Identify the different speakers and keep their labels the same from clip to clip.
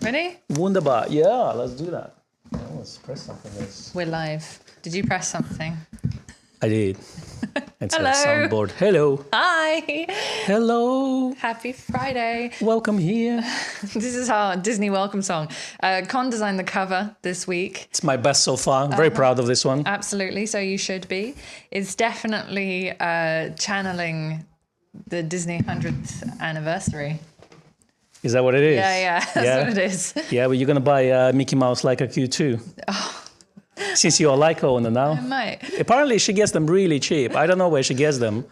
Speaker 1: Ready?
Speaker 2: Wunderbar. Yeah, let's do that. Yeah, let's press something.
Speaker 1: We're live. Did you press something?
Speaker 2: I did. It's
Speaker 1: Hello.
Speaker 2: a soundboard. Hello.
Speaker 1: Hi.
Speaker 2: Hello.
Speaker 1: Happy Friday.
Speaker 2: Welcome here.
Speaker 1: This is our Disney welcome song. Kon designed the cover this week.
Speaker 2: It's my best so far. I'm very proud of this one.
Speaker 1: Absolutely. So you should be. It's definitely channeling the Disney 100th anniversary.
Speaker 2: Is that what it is?
Speaker 1: Yeah. That's what it is.
Speaker 2: Yeah, but you're going to buy Mickey Mouse Leica Q2.
Speaker 1: Oh.
Speaker 2: Since you're a Leica owner now.
Speaker 1: I might.
Speaker 2: Apparently she gets them really cheap. I don't know where she gets them.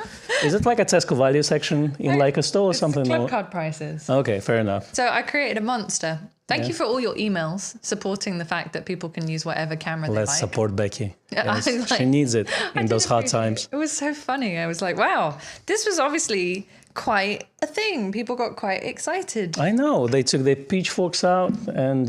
Speaker 2: Is it like a Tesco value section in Leica store or something?
Speaker 1: Club card prices.
Speaker 2: Okay, fair enough.
Speaker 1: So I created a monster. Thank you for all your emails supporting the fact that people can use whatever camera they like.
Speaker 2: Let's support Becky. Yes,
Speaker 1: like,
Speaker 2: she needs it in those hard times.
Speaker 1: It was so funny. I was like, wow, this was obviously quite a thing. People got quite excited.
Speaker 2: I know. They took their pitchforks out and,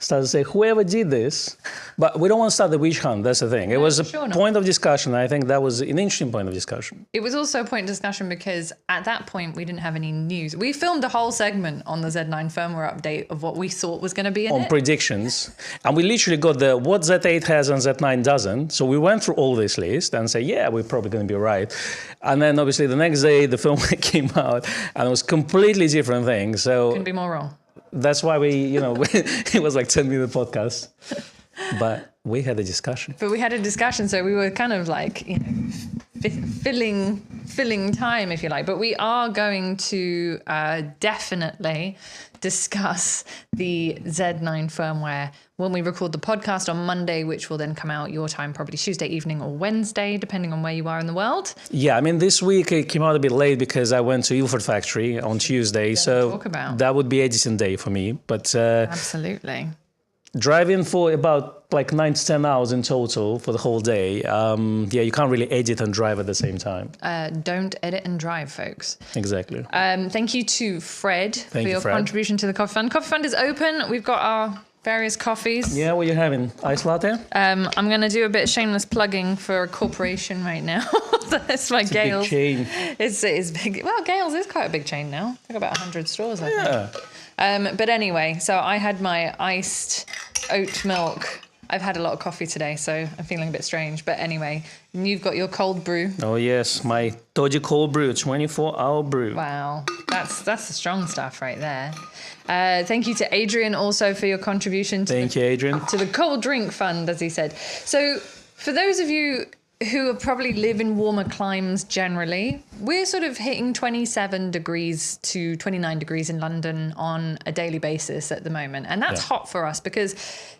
Speaker 2: started to say, whoever did this, but we don't want to start the witch hunt. That's the thing. It was a point of discussion. I think that was an interesting point of discussion.
Speaker 1: It was also a point of discussion because at that point, we didn't have any news. We filmed a whole segment on the Z9 firmware update of what we thought was going to be in it.
Speaker 2: Predictions. And we literally got what Z8 has and Z9 doesn't. So we went through all this list and say, yeah, we're probably going to be right. And then obviously the next day, the firmware came out and it was completely different thing. So
Speaker 1: couldn't be more wrong.
Speaker 2: That's why it was like 10-minute podcast, but we had a discussion.
Speaker 1: So we were kind of like, filling time, if you like. But we are going to definitely discuss the Z9 firmware when we record the podcast on Monday, which will then come out your time, probably Tuesday evening or Wednesday, depending on where you are in the world. Yeah,
Speaker 2: I mean, this week it came out a bit late because I went to Ilford factory on Tuesday. So that would be a decent day for me. But
Speaker 1: absolutely.
Speaker 2: Driving for about like 9 to 10 hours in total for the whole day. You can't really edit and drive at the same time.
Speaker 1: Don't edit and drive, folks.
Speaker 2: Exactly.
Speaker 1: Thank you to Fred for your contribution to the Coffee Fund. Coffee Fund is open. We've got our various coffees.
Speaker 2: Yeah, what are you having? Ice latte?
Speaker 1: I'm going to do a bit of shameless plugging for a corporation right now. That's my Gales.
Speaker 2: It's a big chain.
Speaker 1: It's big. Well, Gales is quite a big chain now. They've got about 100 stores, I think. But anyway, so I had my iced oat milk. I've had a lot of coffee today, so I'm feeling a bit strange. But anyway, and you've got your cold brew.
Speaker 2: Oh, yes, my Doji cold brew, 24-hour brew.
Speaker 1: Wow, that's the strong stuff right there. Thank you to Adrian also for your contribution.
Speaker 2: Thank you, Adrian.
Speaker 1: To the cold drink fund, as he said. So for those of you who probably live in warmer climes generally, we're sort of hitting 27 degrees to 29 degrees in London on a daily basis at the moment. And that's hot for us because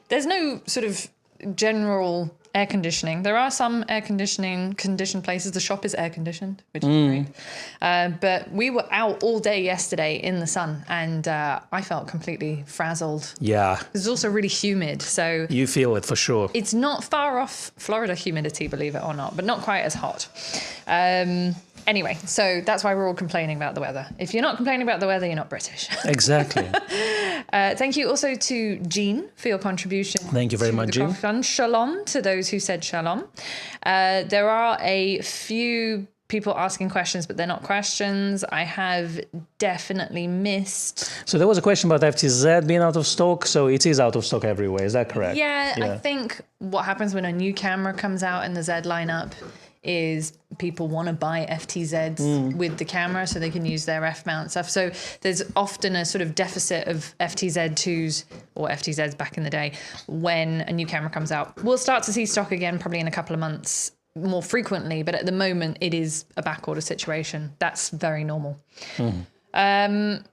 Speaker 1: there's no sort of general air conditioning. There are some air conditioned places. The shop is air conditioned, which is great. But we were out all day yesterday in the sun and I felt completely frazzled.
Speaker 2: Yeah.
Speaker 1: It's also really humid. So
Speaker 2: you feel it for sure.
Speaker 1: It's not far off Florida humidity, believe it or not, but not quite as hot. Anyway, so that's why we're all complaining about the weather. If you're not complaining about the weather, you're not British.
Speaker 2: Exactly.
Speaker 1: Thank you also to Jean for your contribution.
Speaker 2: Thank you very much, Jean.
Speaker 1: Fund. Shalom to those who said shalom. There are a few people asking questions, but they're not questions. I have definitely missed.
Speaker 2: So there was a question about FTZ being out of stock. So it is out of stock everywhere. Is that correct?
Speaker 1: Yeah, I think what happens when a new camera comes out in the Z lineup is people want to buy FTZs with the camera so they can use their F-mount stuff. So there's often a sort of deficit of FTZ2s or FTZs back in the day when a new camera comes out. We'll start to see stock again probably in a couple of months more frequently, but at the moment it is a backorder situation. That's very normal. Ian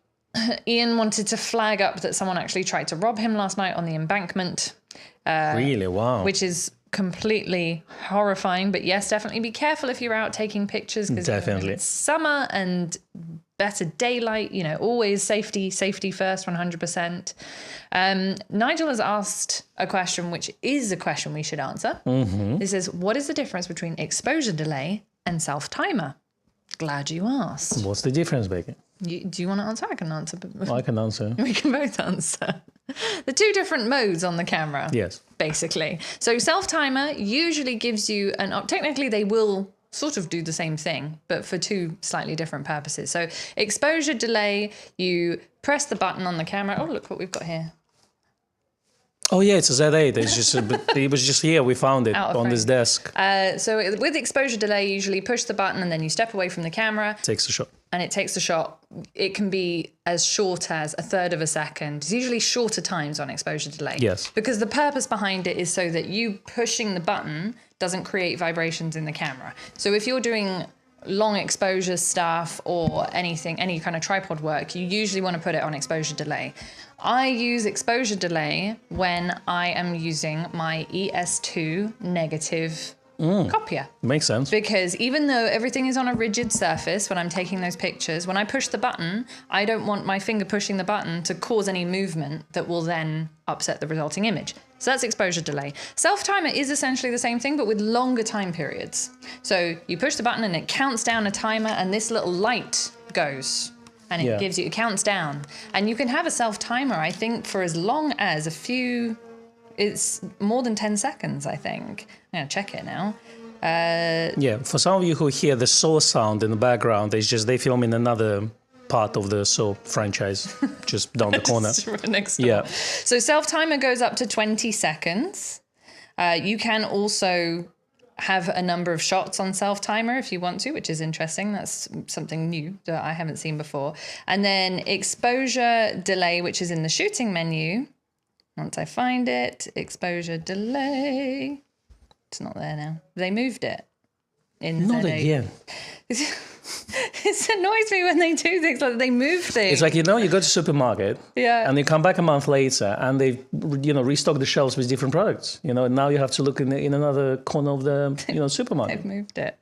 Speaker 1: wanted to flag up that someone actually tried to rob him last night on the embankment.
Speaker 2: Really? Wow.
Speaker 1: Which is completely horrifying, but yes, definitely be careful if you're out taking pictures because it's summer and better daylight, always safety first, 100%. Nigel has asked a question which is a question we should answer. He says, what is the difference between exposure delay and self-timer? Glad you asked.
Speaker 2: What's the difference, Becky?
Speaker 1: Do you want to answer? I can answer.
Speaker 2: I can answer.
Speaker 1: We can both answer. The two different modes on the camera.
Speaker 2: Yes.
Speaker 1: Basically. So self-timer usually gives you technically they will sort of do the same thing, but for two slightly different purposes. So exposure delay, you press the button on the camera. Oh, look what we've got here.
Speaker 2: Oh yeah, it's a Z8. It's just it was just here. We found it on this desk.
Speaker 1: So with exposure delay, you usually push the button and then you step away from the camera.
Speaker 2: Takes a shot.
Speaker 1: And it takes a shot. It can be as short as a third of a second. It's usually shorter times on exposure delay.
Speaker 2: Yes.
Speaker 1: Because the purpose behind it is so that you pushing the button doesn't create vibrations in the camera. So if you're doing long exposure stuff or anything, any kind of tripod work, you usually want to put it on exposure delay. I use exposure delay when I am using my ES2 negative copier.
Speaker 2: Makes sense.
Speaker 1: Because even though everything is on a rigid surface when I'm taking those pictures, when I push the button, I don't want my finger pushing the button to cause any movement that will then upset the resulting image. So that's exposure delay. Self-timer is essentially the same thing, but with longer time periods. So you push the button and it counts down a timer and this little light goes. And it gives you, it counts down. And you can have a self-timer, I think, for as long as it's more than 10 seconds, I think. I'm going to check it now.
Speaker 2: For some of you who hear the Saw sound in the background, it's just they film in another part of the Saw franchise, just down the corner.
Speaker 1: Right next door.
Speaker 2: Yeah.
Speaker 1: So self-timer goes up to 20 seconds. You can also have a number of shots on self-timer if you want to, which is interesting. That's something new that I haven't seen before. And then exposure delay, which is in the shooting menu. Once I find it, exposure delay. It's not there now. They moved it in
Speaker 2: Not
Speaker 1: Z8.
Speaker 2: again.
Speaker 1: It annoys me when they do things like they move things.
Speaker 2: It's like, you go to supermarket and you come back a month later and they, restock the shelves with different products, and now you have to look in another corner of the, supermarket.
Speaker 1: They've moved it.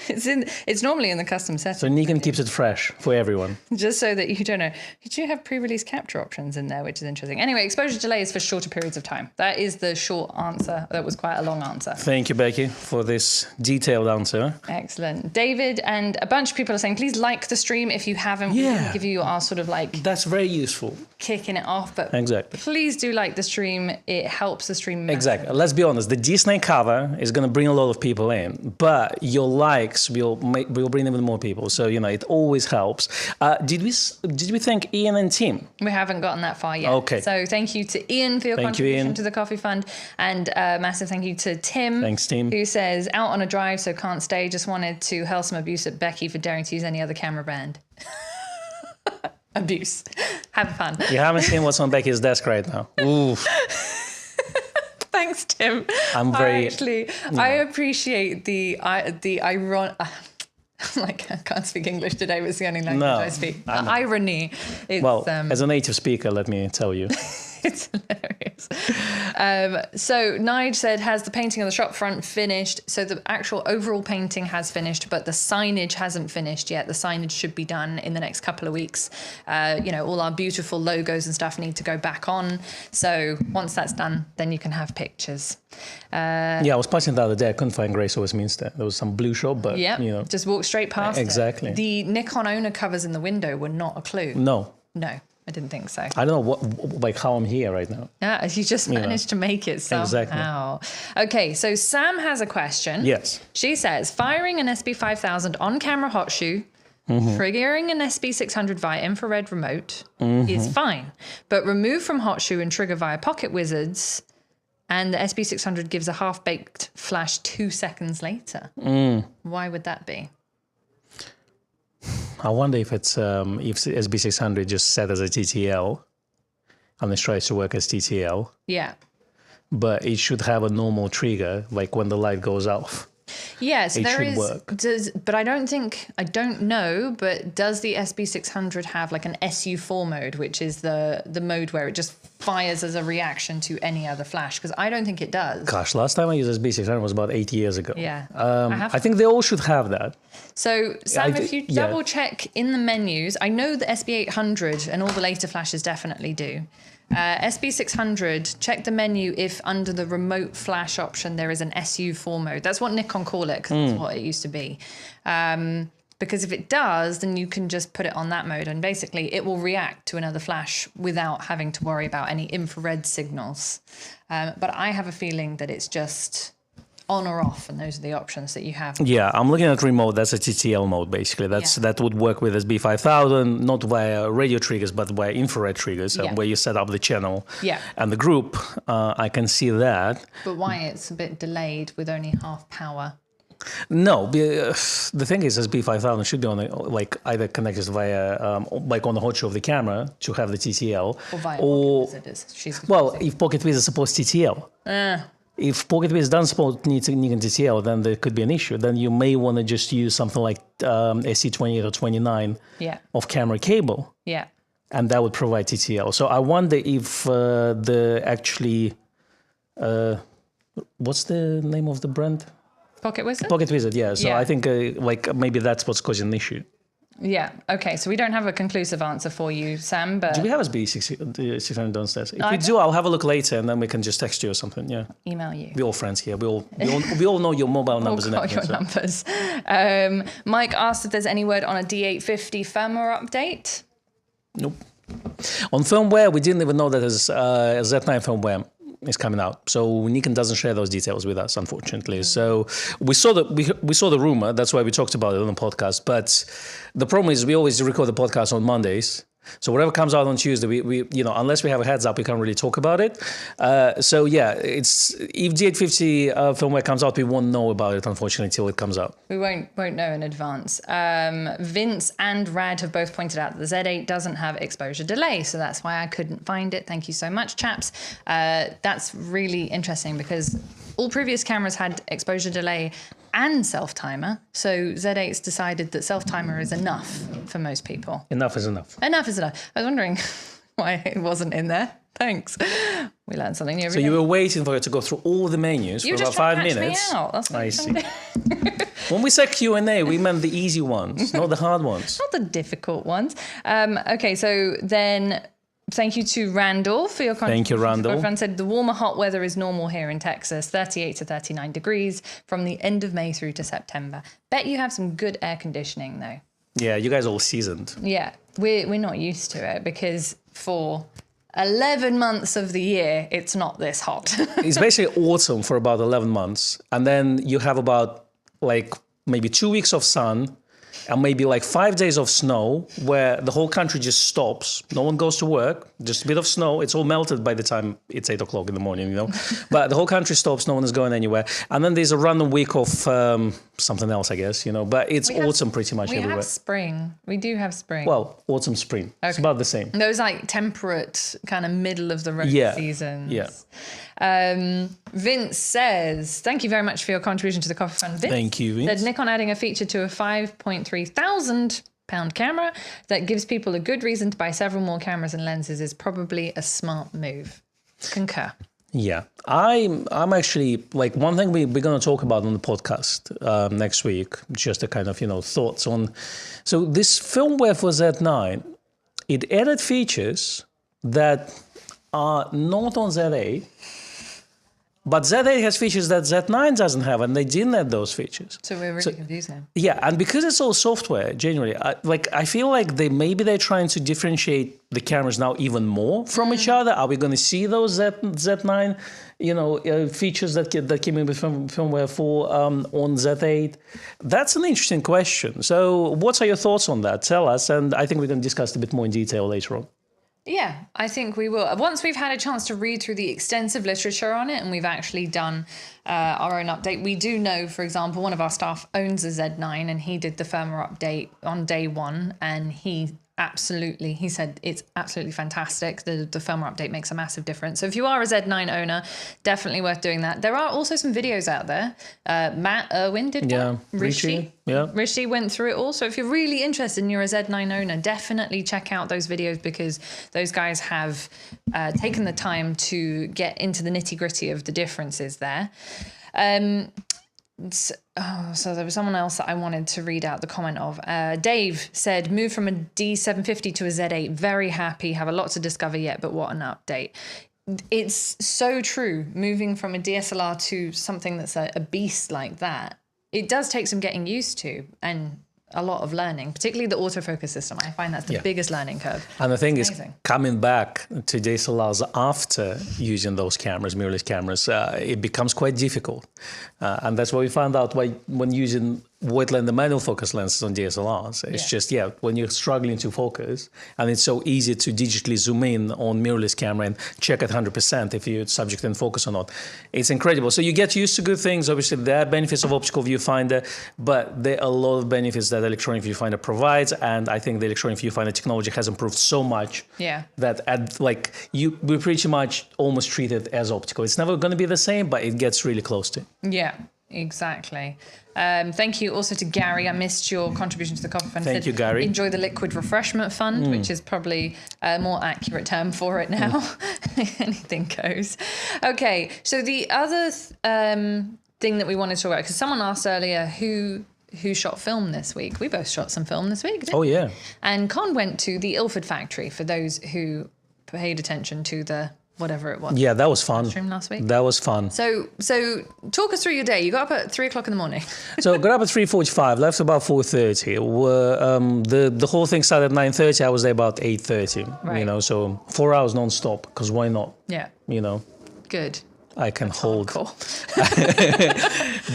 Speaker 1: It's normally in the custom setting.
Speaker 2: So Nikon keeps it fresh for everyone.
Speaker 1: Just so that you don't know. Did you have pre-release capture options in there, which is interesting. Anyway, exposure delay is for shorter periods of time. That is the short answer. That was quite a long answer.
Speaker 2: Thank you, Becky, for this detailed answer.
Speaker 1: Excellent. David and a bunch of people are saying, please like the stream if you haven't. We can give you our sort of
Speaker 2: That's very useful.
Speaker 1: Kicking it off, but
Speaker 2: exactly.
Speaker 1: Please do like the stream. It helps the stream massively.
Speaker 2: Exactly. Let's be honest. The Disney cover is going to bring a lot of people in, but your likes will bring even more people. So it always helps. Did we thank Ian and Tim?
Speaker 1: We haven't gotten that far yet.
Speaker 2: Okay.
Speaker 1: So thank you to Ian for your contribution to the Coffee Fund, and a massive thank you to Tim.
Speaker 2: Thanks, Tim.
Speaker 1: Who says, out on a drive, so can't stay. Just wanted to hurl some abuse at Becky for daring to use any other camera brand. Abuse. Have fun.
Speaker 2: You haven't seen what's on Becky's desk right now. Ooh.
Speaker 1: Thanks, Tim. I appreciate the I can't speak English today, but it's the only language I speak. The irony.
Speaker 2: As a native speaker, let me tell you.
Speaker 1: It's hilarious. So Nige said, has the painting of the shop front finished? So the actual overall painting has finished, but the signage hasn't finished yet. The signage should be done in the next couple of weeks. All our beautiful logos and stuff need to go back on. So once that's done, then you can have pictures.
Speaker 2: I was passing the other day. I couldn't find Grace Westminster. There was some blue shop, but
Speaker 1: just walk straight past
Speaker 2: Exactly.
Speaker 1: it. The Nikon owner covers in the window were not a clue.
Speaker 2: No,
Speaker 1: I didn't think so.
Speaker 2: I don't know how I'm here right now.
Speaker 1: Yeah, you just managed to make it somehow.
Speaker 2: Exactly.
Speaker 1: Okay, so Sam has a question.
Speaker 2: Yes.
Speaker 1: She says, firing an SB5000 on-camera hot shoe, triggering an SB600 via infrared remote is fine, but remove from hot shoe and trigger via Pocket Wizards, and the SB600 gives a half-baked flash 2 seconds later. Why would that be?
Speaker 2: I wonder if it's if SB600 just set as a TTL and it tries to work as TTL.
Speaker 1: Yeah.
Speaker 2: But it should have a normal trigger, like when the light goes off.
Speaker 1: Yes,
Speaker 2: it should work.
Speaker 1: But I don't know, but does the SB600 have like an SU4 mode, which is the mode where it just fires as a reaction to any other flash? Because I don't think it does.
Speaker 2: Gosh, last time I used SB600 was about 8 years ago.
Speaker 1: Yeah.
Speaker 2: I think they all should have that.
Speaker 1: So, Sam, if you double check in the menus, I know the SB800 and all the later flashes definitely do. SB600, check the menu if under the remote flash option there is an SU4 mode. That's what Nikon call it, because that's what it used to be. Because if it does, then you can just put it on that mode and basically it will react to another flash without having to worry about any infrared signals. But I have a feeling that it's just on or off, and those are the options that you have.
Speaker 2: Yeah, I'm looking at remote. That's a TTL mode, basically. That would work with this B5000, not via radio triggers, but via infrared triggers, where you set up the channel and the group. I can see that.
Speaker 1: But why it's a bit delayed with only half power?
Speaker 2: No, the thing is, this B5000 should be on either connected via like on the hot shoe of the camera to have the TTL,
Speaker 1: or via Pocket Viz.
Speaker 2: If Pocket Viz supports TTL. If Pocket Viz doesn't support Nikon TTL, then there could be an issue. Then you may want to just use something like SC28 or 29 of camera cable.
Speaker 1: Yeah.
Speaker 2: And that would provide TTL. So I wonder if what's the name of the brand?
Speaker 1: Pocket Wizard?
Speaker 2: Pocket Wizard, yeah. So I think maybe that's what's causing an issue.
Speaker 1: Yeah. Okay. So we don't have a conclusive answer for you, Sam. But
Speaker 2: do we have a B600 downstairs? If we do, I'll have a look later, and then we can just text you or something. Yeah.
Speaker 1: Email you.
Speaker 2: We're all friends here. We all know your mobile numbers.
Speaker 1: We'll got your numbers. Mike asked if there's any word on a D850 firmware update.
Speaker 2: Nope. On firmware, we didn't even know that there's Z9 firmware is coming out. So Nikon doesn't share those details with us, unfortunately. So we saw the rumor. That's why we talked about it on the podcast. But the problem is we always record the podcast on Mondays. So whatever comes out on Tuesday, we unless we have a heads up, we can't really talk about it. So yeah, if D850 firmware comes out, we won't know about it, unfortunately, until it comes out.
Speaker 1: We won't know in advance. Vince and Rad have both pointed out that the Z8 doesn't have exposure delay, so that's why I couldn't find it. Thank you so much, chaps. That's really interesting because all previous cameras had exposure delay and self-timer. So Z8's decided that self-timer is enough for most people.
Speaker 2: Enough is enough.
Speaker 1: Enough is enough. I was wondering why it wasn't in there. Thanks. We learned something new every day.
Speaker 2: You were waiting for it to go through all the menus for about 5 minutes.
Speaker 1: Me out. That's what
Speaker 2: I see. When we said Q&A, we meant the easy ones, not the hard ones.
Speaker 1: Not the difficult ones. Okay, so then thank you to Randall for your contribution.
Speaker 2: Thank you, Randall.
Speaker 1: My friend said the warmer hot weather is normal here in Texas, 38 to 39 degrees from the end of May through to September. Bet you have some good air conditioning though.
Speaker 2: Yeah, you guys are all seasoned.
Speaker 1: Yeah, we're not used to it because for 11 months of the year, it's not this hot.
Speaker 2: It's basically autumn for about 11 months. And then you have about maybe 2 weeks of sun and maybe 5 days of snow where the whole country just stops. No one goes to work, just a bit of snow. It's all melted by the time it's 8 o'clock in the morning, But the whole country stops, no one is going anywhere. And then there's a random week of something else, I guess, But it's autumn pretty much everywhere.
Speaker 1: We have spring. We do have spring.
Speaker 2: Well, autumn, spring. Okay. It's about the same.
Speaker 1: Those temperate kind of middle of the road seasons.
Speaker 2: Yeah.
Speaker 1: Vince says, thank you very much for your contribution to the Coffee Fund. Vince,
Speaker 2: thank you, Vince.
Speaker 1: Said Nikon adding a feature to a 5.3 thousand pound camera that gives people a good reason to buy several more cameras and lenses is probably a smart move. Concur.
Speaker 2: Yeah, I'm actually one thing we're going to talk about on the podcast next week, just a kind of, thoughts on. So this firmware for Z9, it added features that are not on Z8, but Z8 has features that Z9 doesn't have, and they didn't add those features.
Speaker 1: So we're really confused now.
Speaker 2: Yeah, and because it's all software, generally, I feel like they're trying to differentiate the cameras now even more from each other. Are we going to see those Z9, features that came in with firmware 4 on Z8? That's an interesting question. So what are your thoughts on that? Tell us, and I think we're going to discuss it a bit more in detail later on.
Speaker 1: Yeah, I think we will. Once we've had a chance to read through the extensive literature on it and we've actually done our own update, we do know, for example, one of our staff owns a Z9 and he did the firmware update on day one and he said it's absolutely fantastic. The firmware update makes a massive difference. So if you are a Z9 owner, definitely worth doing that. There are also some videos out there. Matt Irwin did one. Rishi. Yeah. Rishi went through it all. So if you're really interested and you're a Z9 owner, definitely check out those videos because those guys have taken the time to get into the nitty-gritty of the differences there. So there was someone else that I wanted to read out the comment of. Dave said, move from a D750 to a Z8. Very happy. Have a lot to discover yet, but what an update. It's so true. Moving from a DSLR to something that's a beast like that, it does take some getting used to. And a lot of learning, particularly the autofocus system. I find that's the biggest learning curve.
Speaker 2: And the thing is,
Speaker 1: amazing.
Speaker 2: coming back to DSLRs after using those cameras, mirrorless cameras, it becomes quite difficult. And that's what we found out when using wide lens and manual focus lenses on DSLRs. It's just, when you're struggling to focus, and it's so easy to digitally zoom in on mirrorless camera and check at 100% if you're subject in focus or not. It's incredible. So you get used to good things. Obviously, there are benefits of optical viewfinder, but there are a lot of benefits that electronic viewfinder provides. And I think the electronic viewfinder technology has improved so much that we pretty much almost treat it as optical. It's never going to be the same, but it gets really close to.
Speaker 1: Yeah. Exactly. Thank you also to Gary. I missed your contribution to the Coffee Fund.
Speaker 2: Thank you, Gary.
Speaker 1: Enjoy the Liquid Refreshment Fund, which is probably a more accurate term for it now. Anything goes. Okay, so the other thing that we wanted to talk about, because someone asked earlier who shot film this week. We both shot some film this week, didn't we?
Speaker 2: Oh, yeah.
Speaker 1: And Con went to the Ilford factory, for those who paid attention to the whatever it was.
Speaker 2: Yeah, that was fun.
Speaker 1: Stream last week.
Speaker 2: That was fun.
Speaker 1: So talk us through your day. You got up at 3 o'clock in the morning.
Speaker 2: So got up at 3:45, left about 4:30. The whole thing started at 9:30. I was there about 8:30.
Speaker 1: Right.
Speaker 2: You know, so 4 hours non-stop. Because why not?
Speaker 1: Yeah.
Speaker 2: You know.
Speaker 1: Good.
Speaker 2: I can hold.
Speaker 1: Cool.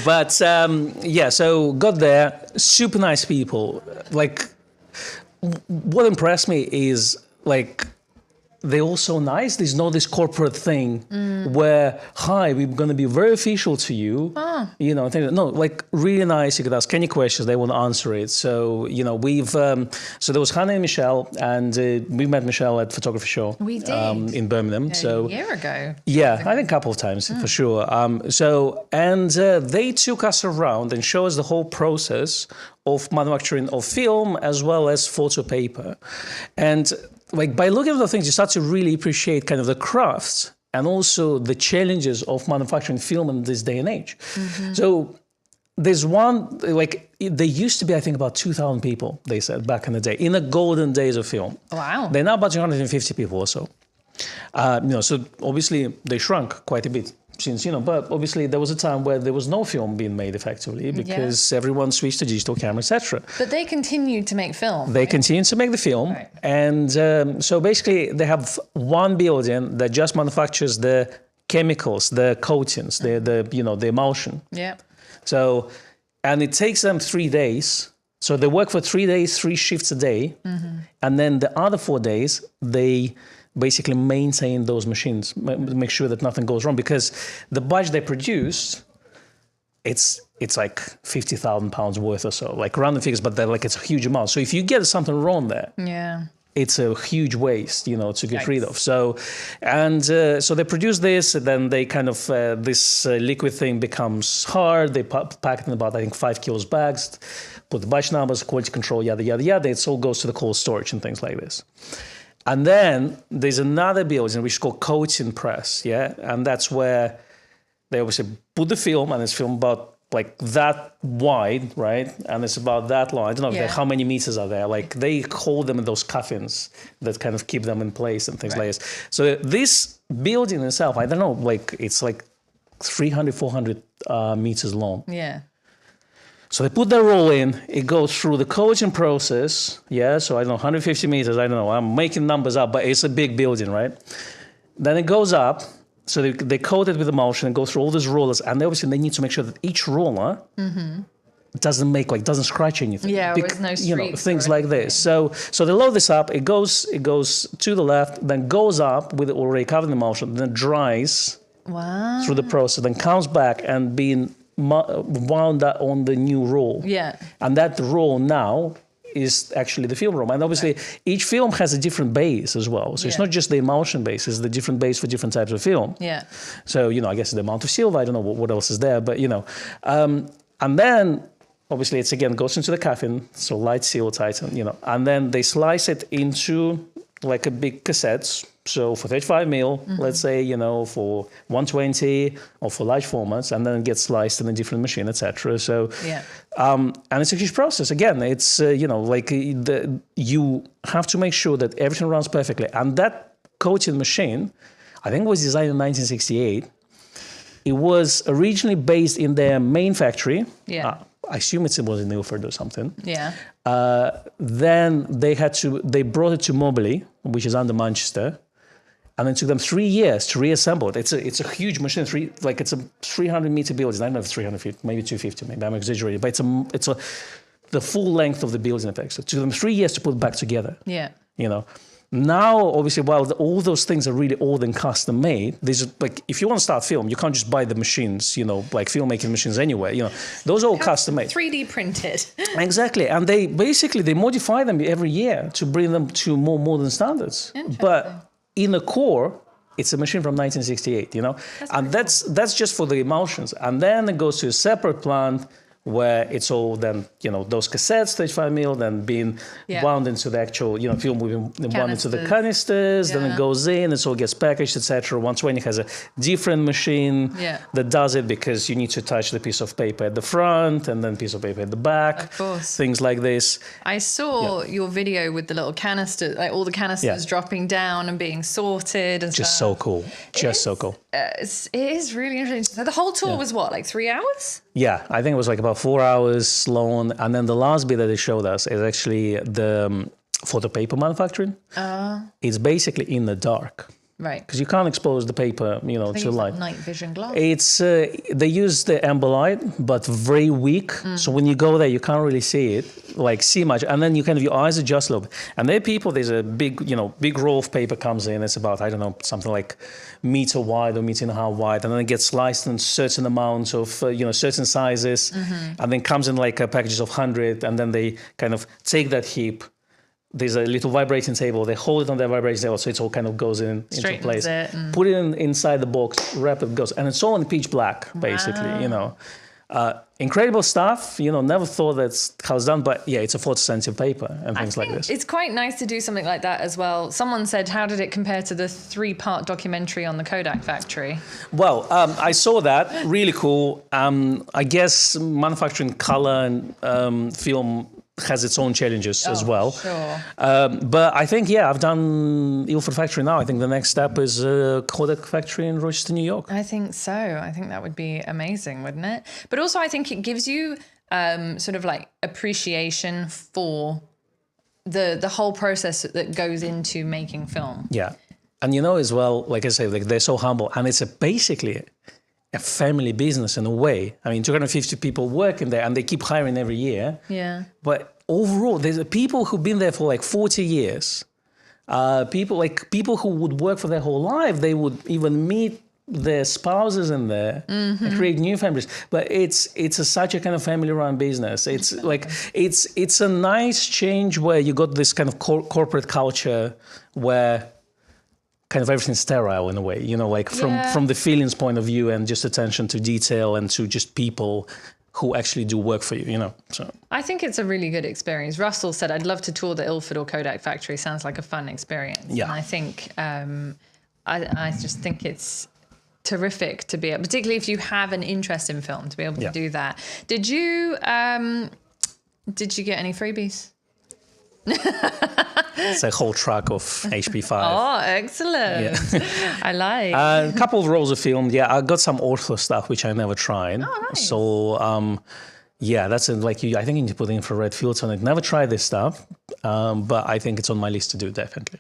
Speaker 2: But so got there. Super nice people. Like, what impressed me is like, they're all so nice. There's no this corporate thing where, hi, we're going to be very official to you. You know, no, like really nice. You could ask any questions. They will answer it. So, you know, so there was Hannah and Michelle, and we met Michelle at Photography Show. We did. In Birmingham.
Speaker 1: A year ago.
Speaker 2: Yeah, I think a couple of times for sure. They took us around and showed us the whole process of manufacturing of film as well as photo paper. And like by looking at the things, you start to really appreciate kind of the crafts and also the challenges of manufacturing film in this day and age. So there's one, like there used to be, I think, about 2,000 people, they said, back in the day, in the golden days of film.
Speaker 1: Wow.
Speaker 2: They're now about 250 people or so. So obviously they shrunk quite a bit. Since, you know, but obviously there was a time where there was no film being made effectively because everyone switched to digital camera, etc.
Speaker 1: But they continued to make film.
Speaker 2: They continued to make the film. Right. And so basically they have one building that just manufactures the chemicals, the coatings, the emulsion. Yeah. So, and it takes them 3 days. So they work for 3 days, 3 shifts a day. And then the other 4 days, they basically maintain those machines, make sure that nothing goes wrong, because the batch they produce, it's like 50,000 pounds worth or so, like rounding figures, but it's a huge amount. So if you get something wrong there, it's a huge waste, you know, to get rid of. So, so they produce this, and then they kind of, this liquid thing becomes hard. They pack it in about, I think, 5 kilos bags, put the batch numbers, quality control, yada, yada, yada. It all goes to the cold storage and things like this. And then there's another building which is called coating press, and that's where they obviously put the film, and it's film about like that wide, right? And it's about that long. I don't know how many meters are there. Like they hold them in those coffins that kind of keep them in place and things like this. So this building itself, I don't know, like it's like 300, 400 meters long. Yeah. So they put the roll in, it goes through the coating process, so I don't know, 150 meters, I don't know, I'm making numbers up, but it's a big building, right? Then it goes up, so they coat it with emulsion and go through all these rollers, and obviously they need to make sure that each roller doesn't scratch anything. Yeah, with no streaks, things like this. So they load this up, it goes to the left, then goes up with it already covered in emulsion, then dries through the process, then comes back and being wound that on the new roll. Yeah. And that roll now is actually the film roll. And obviously each film has a different base as well. So it's not just the emulsion base, it's the different base for different types of film. Yeah. So, you know, I guess the amount of silver, I don't know what else is there, but you know. And then obviously it's again goes into the coffin, so light seal titan, you know, and then they slice it into like a big cassettes. So for 35 mil, let's say, you know, for 120 or for large formats, and then it gets sliced in a different machine, etc. So, and it's a huge process. Again, it's, you know, like you have to make sure that everything runs perfectly. And that coating machine, I think was designed in 1968. It was originally based in their main factory. I assume it was in Ilford or something.
Speaker 1: Yeah.
Speaker 2: Then they brought it to Mobley, which is under Manchester. And it took them 3 years to reassemble it. It's a huge machine. It's a 300-meter building. I don't know if 300 feet, maybe 250. Maybe I'm exaggerating, but it's the full length of the building. It took them 3 years to put it back together.
Speaker 1: Yeah.
Speaker 2: Now, obviously, while all those things are really old and custom made, there's like if you want to start film, you can't just buy the machines. Like filmmaking machines anywhere. Those are all custom made.
Speaker 1: 3D printed.
Speaker 2: Exactly, and they modify them every year to bring them to more modern standards. But in the core, it's a machine from 1968, and that's just for the emulsions. And then it goes to a separate plant where it's all then, those cassettes, 35mm, then being wound into the actual, film wound into the canisters, then it goes in, it all gets packaged, etc. 120 has a different machine that does it because you need to touch the piece of paper at the front and then piece of paper at the back. Of course. Things like this. I saw your video with the little canister, like all the canisters dropping down and being sorted and
Speaker 1: just
Speaker 2: stuff. So cool. So cool.
Speaker 1: It is really interesting. So the whole tour was what, like 3 hours?
Speaker 2: Yeah, I think it was like about 4 hours long. And then the last bit that they showed us is actually the photo paper manufacturing. It's basically in the dark.
Speaker 1: Right.
Speaker 2: Because you can't expose the paper, to light.
Speaker 1: Night vision glass.
Speaker 2: It's they use the amber light, but very weak. So when you go there, you can't really see much. And then your eyes adjust a little bit. And there's a big roll of paper comes in. It's about, I don't know, something like meter wide or meter and a half wide. And then it gets sliced in certain amounts of, certain sizes. And then comes in like packages of 100. And then they kind of take that heap. There's a little vibrating table. They hold it on their vibrating table, so it all kind of goes into place. Put it inside the box, wrap it, goes, and it's all in pitch black, basically. Incredible stuff. Never thought that's how it's done, but yeah, it's a photosensitive paper and things like this.
Speaker 1: It's quite nice to do something like that as well. Someone said, how did it compare to the 3-part documentary on the Kodak factory?
Speaker 2: Well, I saw that. Really cool. I guess manufacturing color and film has its own challenges as well.
Speaker 1: Sure.
Speaker 2: But I think, I've done Ilford factory now. I think the next step is Kodak factory in Rochester, New York.
Speaker 1: I think so. I think that would be amazing, wouldn't it? But also I think it gives you sort of like appreciation for the whole process that goes into making film.
Speaker 2: Yeah. And as well, like I say, they're so humble. And it's basically a family business in a way. I mean, 250 people working there and they keep hiring every year.
Speaker 1: Yeah.
Speaker 2: But overall, there's people who've been there for like 40 years. People who would work for their whole life, they would even meet their spouses in there and create new families. But it's such a kind of family-run business. It's like, it's a nice change where you got this kind of corporate culture where kind of everything's sterile in a way, from the feelings point of view and just attention to detail and to just people who actually do work for you, So
Speaker 1: I think it's a really good experience. Russell said, I'd love to tour the Ilford or Kodak factory. Sounds like a fun experience. Yeah. And I think, I just think it's terrific to be able, particularly if you have an interest in film, to be able to do that. Did you get any freebies?
Speaker 2: It's a whole truck of HP5.
Speaker 1: Oh, excellent. Yeah. I like.
Speaker 2: A couple of rolls of film. Yeah, I got some ortho stuff, which I never tried.
Speaker 1: Oh, nice.
Speaker 2: So, that's I think you need to put infrared filter on it. Never tried this stuff, but I think it's on my list to do, definitely.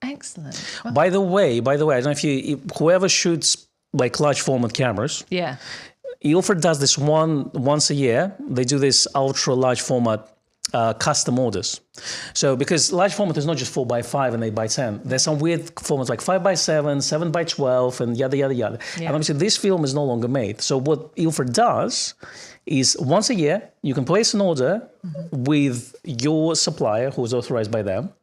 Speaker 1: Excellent. Well,
Speaker 2: by the way, I don't know if whoever shoots like large format cameras.
Speaker 1: Yeah.
Speaker 2: Ilford does this once a year. They do this ultra large format custom orders. So because large format is not just 4x5 and 8x10, there's some weird formats like 5x7, 7x12, and yada yada yada. Yeah. And obviously this film is no longer made. So what Ilford does is once a year you can place an order with your supplier who's authorized by them,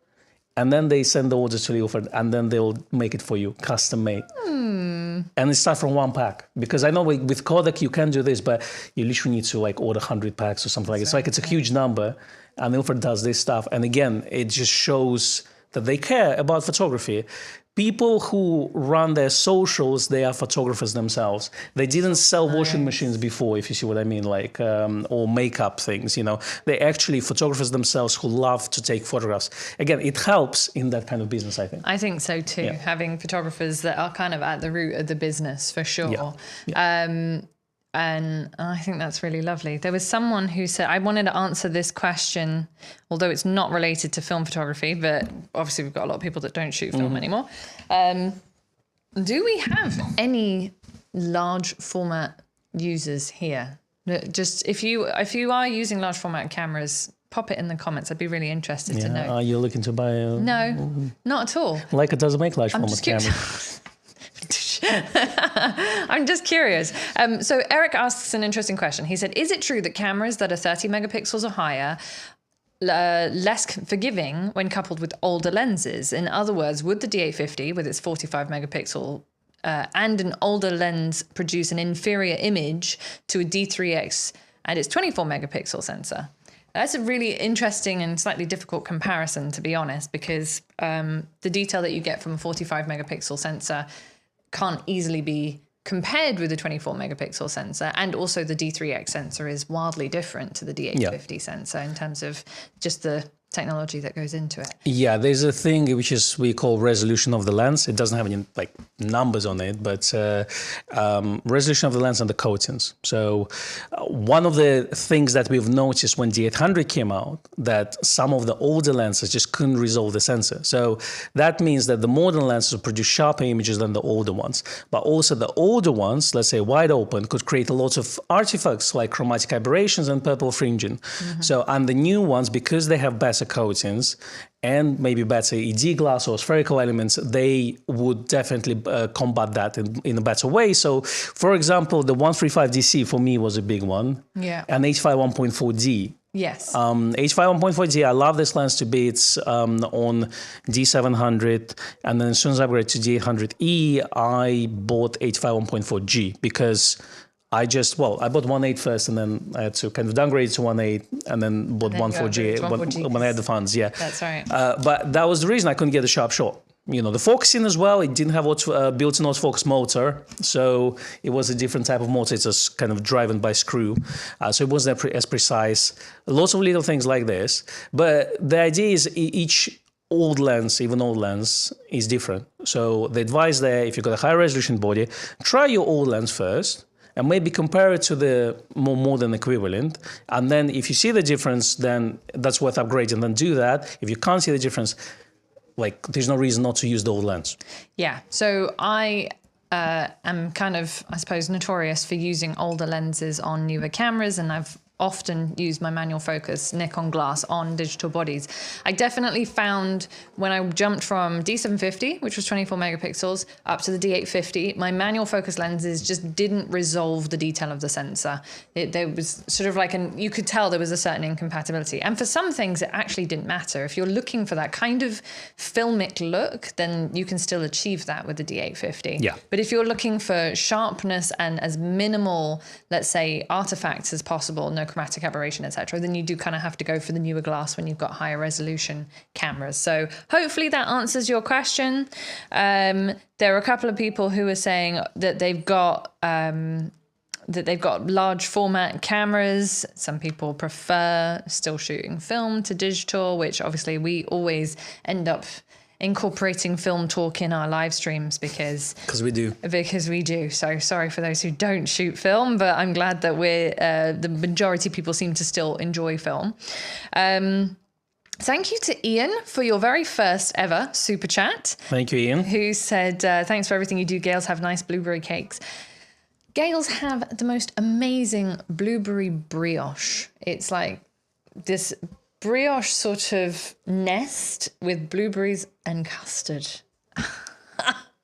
Speaker 2: and then they send the orders to Ilford, and then they'll make it for you, custom made. And it starts from one pack. Because I know with Kodak you can do this, but you literally need to order 100 packs or something like that. It's a huge number, and Ilford does this stuff. And again, it just shows that they care about photography. People who run their socials, they are photographers themselves. They didn't sell washing machines before, if you see what I mean, or makeup things, They're actually photographers themselves who love to take photographs. Again, it helps in that kind of business, I think.
Speaker 1: I think so too, having photographers that are kind of at the root of the business, for sure. Yeah. And I think that's really lovely. There was someone who said, I wanted to answer this question, although it's not related to film photography, but obviously we've got a lot of people that don't shoot film anymore. Do we have any large format users here? Just if you are using large format cameras, pop it in the comments. I'd be really interested to know.
Speaker 2: Are you looking to buy a...
Speaker 1: No, not at all.
Speaker 2: Leica doesn't make large format cameras.
Speaker 1: I'm just curious. So Eric asks an interesting question. He said, is it true that cameras that are 30 megapixels or higher less forgiving when coupled with older lenses? In other words, would the D850 with its 45 megapixel and an older lens produce an inferior image to a D3X and its 24 megapixel sensor? That's a really interesting and slightly difficult comparison, to be honest, because the detail that you get from a 45 megapixel sensor can't easily be compared with the 24 megapixel sensor. And also the D3X sensor is wildly different to the D850 sensor in terms of just the technology that goes into it.
Speaker 2: Yeah, there's a thing which is we call resolution of the lens. It doesn't have any like numbers on it, but resolution of the lens and the coatings. So one of the things that we've noticed when D800 came out, that some of the older lenses just couldn't resolve the sensor. So that means that the modern lenses will produce sharper images than the older ones. But also the older ones, let's say wide open, could create a lot of artifacts like chromatic aberrations and purple fringing. So, and the new ones, because they have better coatings and maybe better ED glass or spherical elements, they would definitely combat that in a better way. So, for example, the 135DC for me was a big one.
Speaker 1: Yeah.
Speaker 2: And H5 1.4D.
Speaker 1: Yes.
Speaker 2: H5 1.4D, I love this lens to bits on D700, and then as soon as I upgraded to D800E, I bought H5 1.4G because I bought 1.8 first, and then I had to kind of downgrade to 1.8, and then bought 1.4G when I had the funds. Yeah,
Speaker 1: that's right.
Speaker 2: But that was the reason I couldn't get a sharp shot. You know, the focusing as well, it didn't have built-in autofocus motor, so it was a different type of motor. It's just kind of driven by screw, so it wasn't as precise. Lots of little things like this, but the idea is each old lens, even old lens, is different. So the advice there, if you've got a high resolution body, try your old lens first, and maybe compare it to the more modern equivalent. And then if you see the difference, then that's worth upgrading. Then do that. If you can't see the difference, like there's no reason not to use the old lens.
Speaker 1: Yeah. So I am kind of, I suppose, notorious for using older lenses on newer cameras, and I've often used my manual focus Nikon glass on digital bodies. I definitely found when I jumped from D750, which was 24 megapixels, up to the D850, my manual focus lenses just didn't resolve the detail of the sensor. There was sort of like you could tell there was a certain incompatibility. And for some things, it actually didn't matter. If you're looking for that kind of filmic look, then you can still achieve that with the D850.
Speaker 2: Yeah.
Speaker 1: But if you're looking for sharpness and as minimal, let's say, artifacts as possible, no chromatic aberration, etc., then you do kind of have to go for the newer glass when you've got higher resolution cameras. So hopefully that answers your question. There are a couple of people who are saying that they've got large format cameras. Some people prefer still shooting film to digital, which obviously we always end up incorporating film talk in our live streams because we do. So sorry for those who don't shoot film, but I'm glad that the majority of people seem to still enjoy film. Thank you to Ian for your very first ever super chat.
Speaker 2: Thank you, Ian.
Speaker 1: Who said, thanks for everything you do. Gales have nice blueberry cakes. Gales have the most amazing blueberry brioche. It's like this brioche sort of nest with blueberries and custard.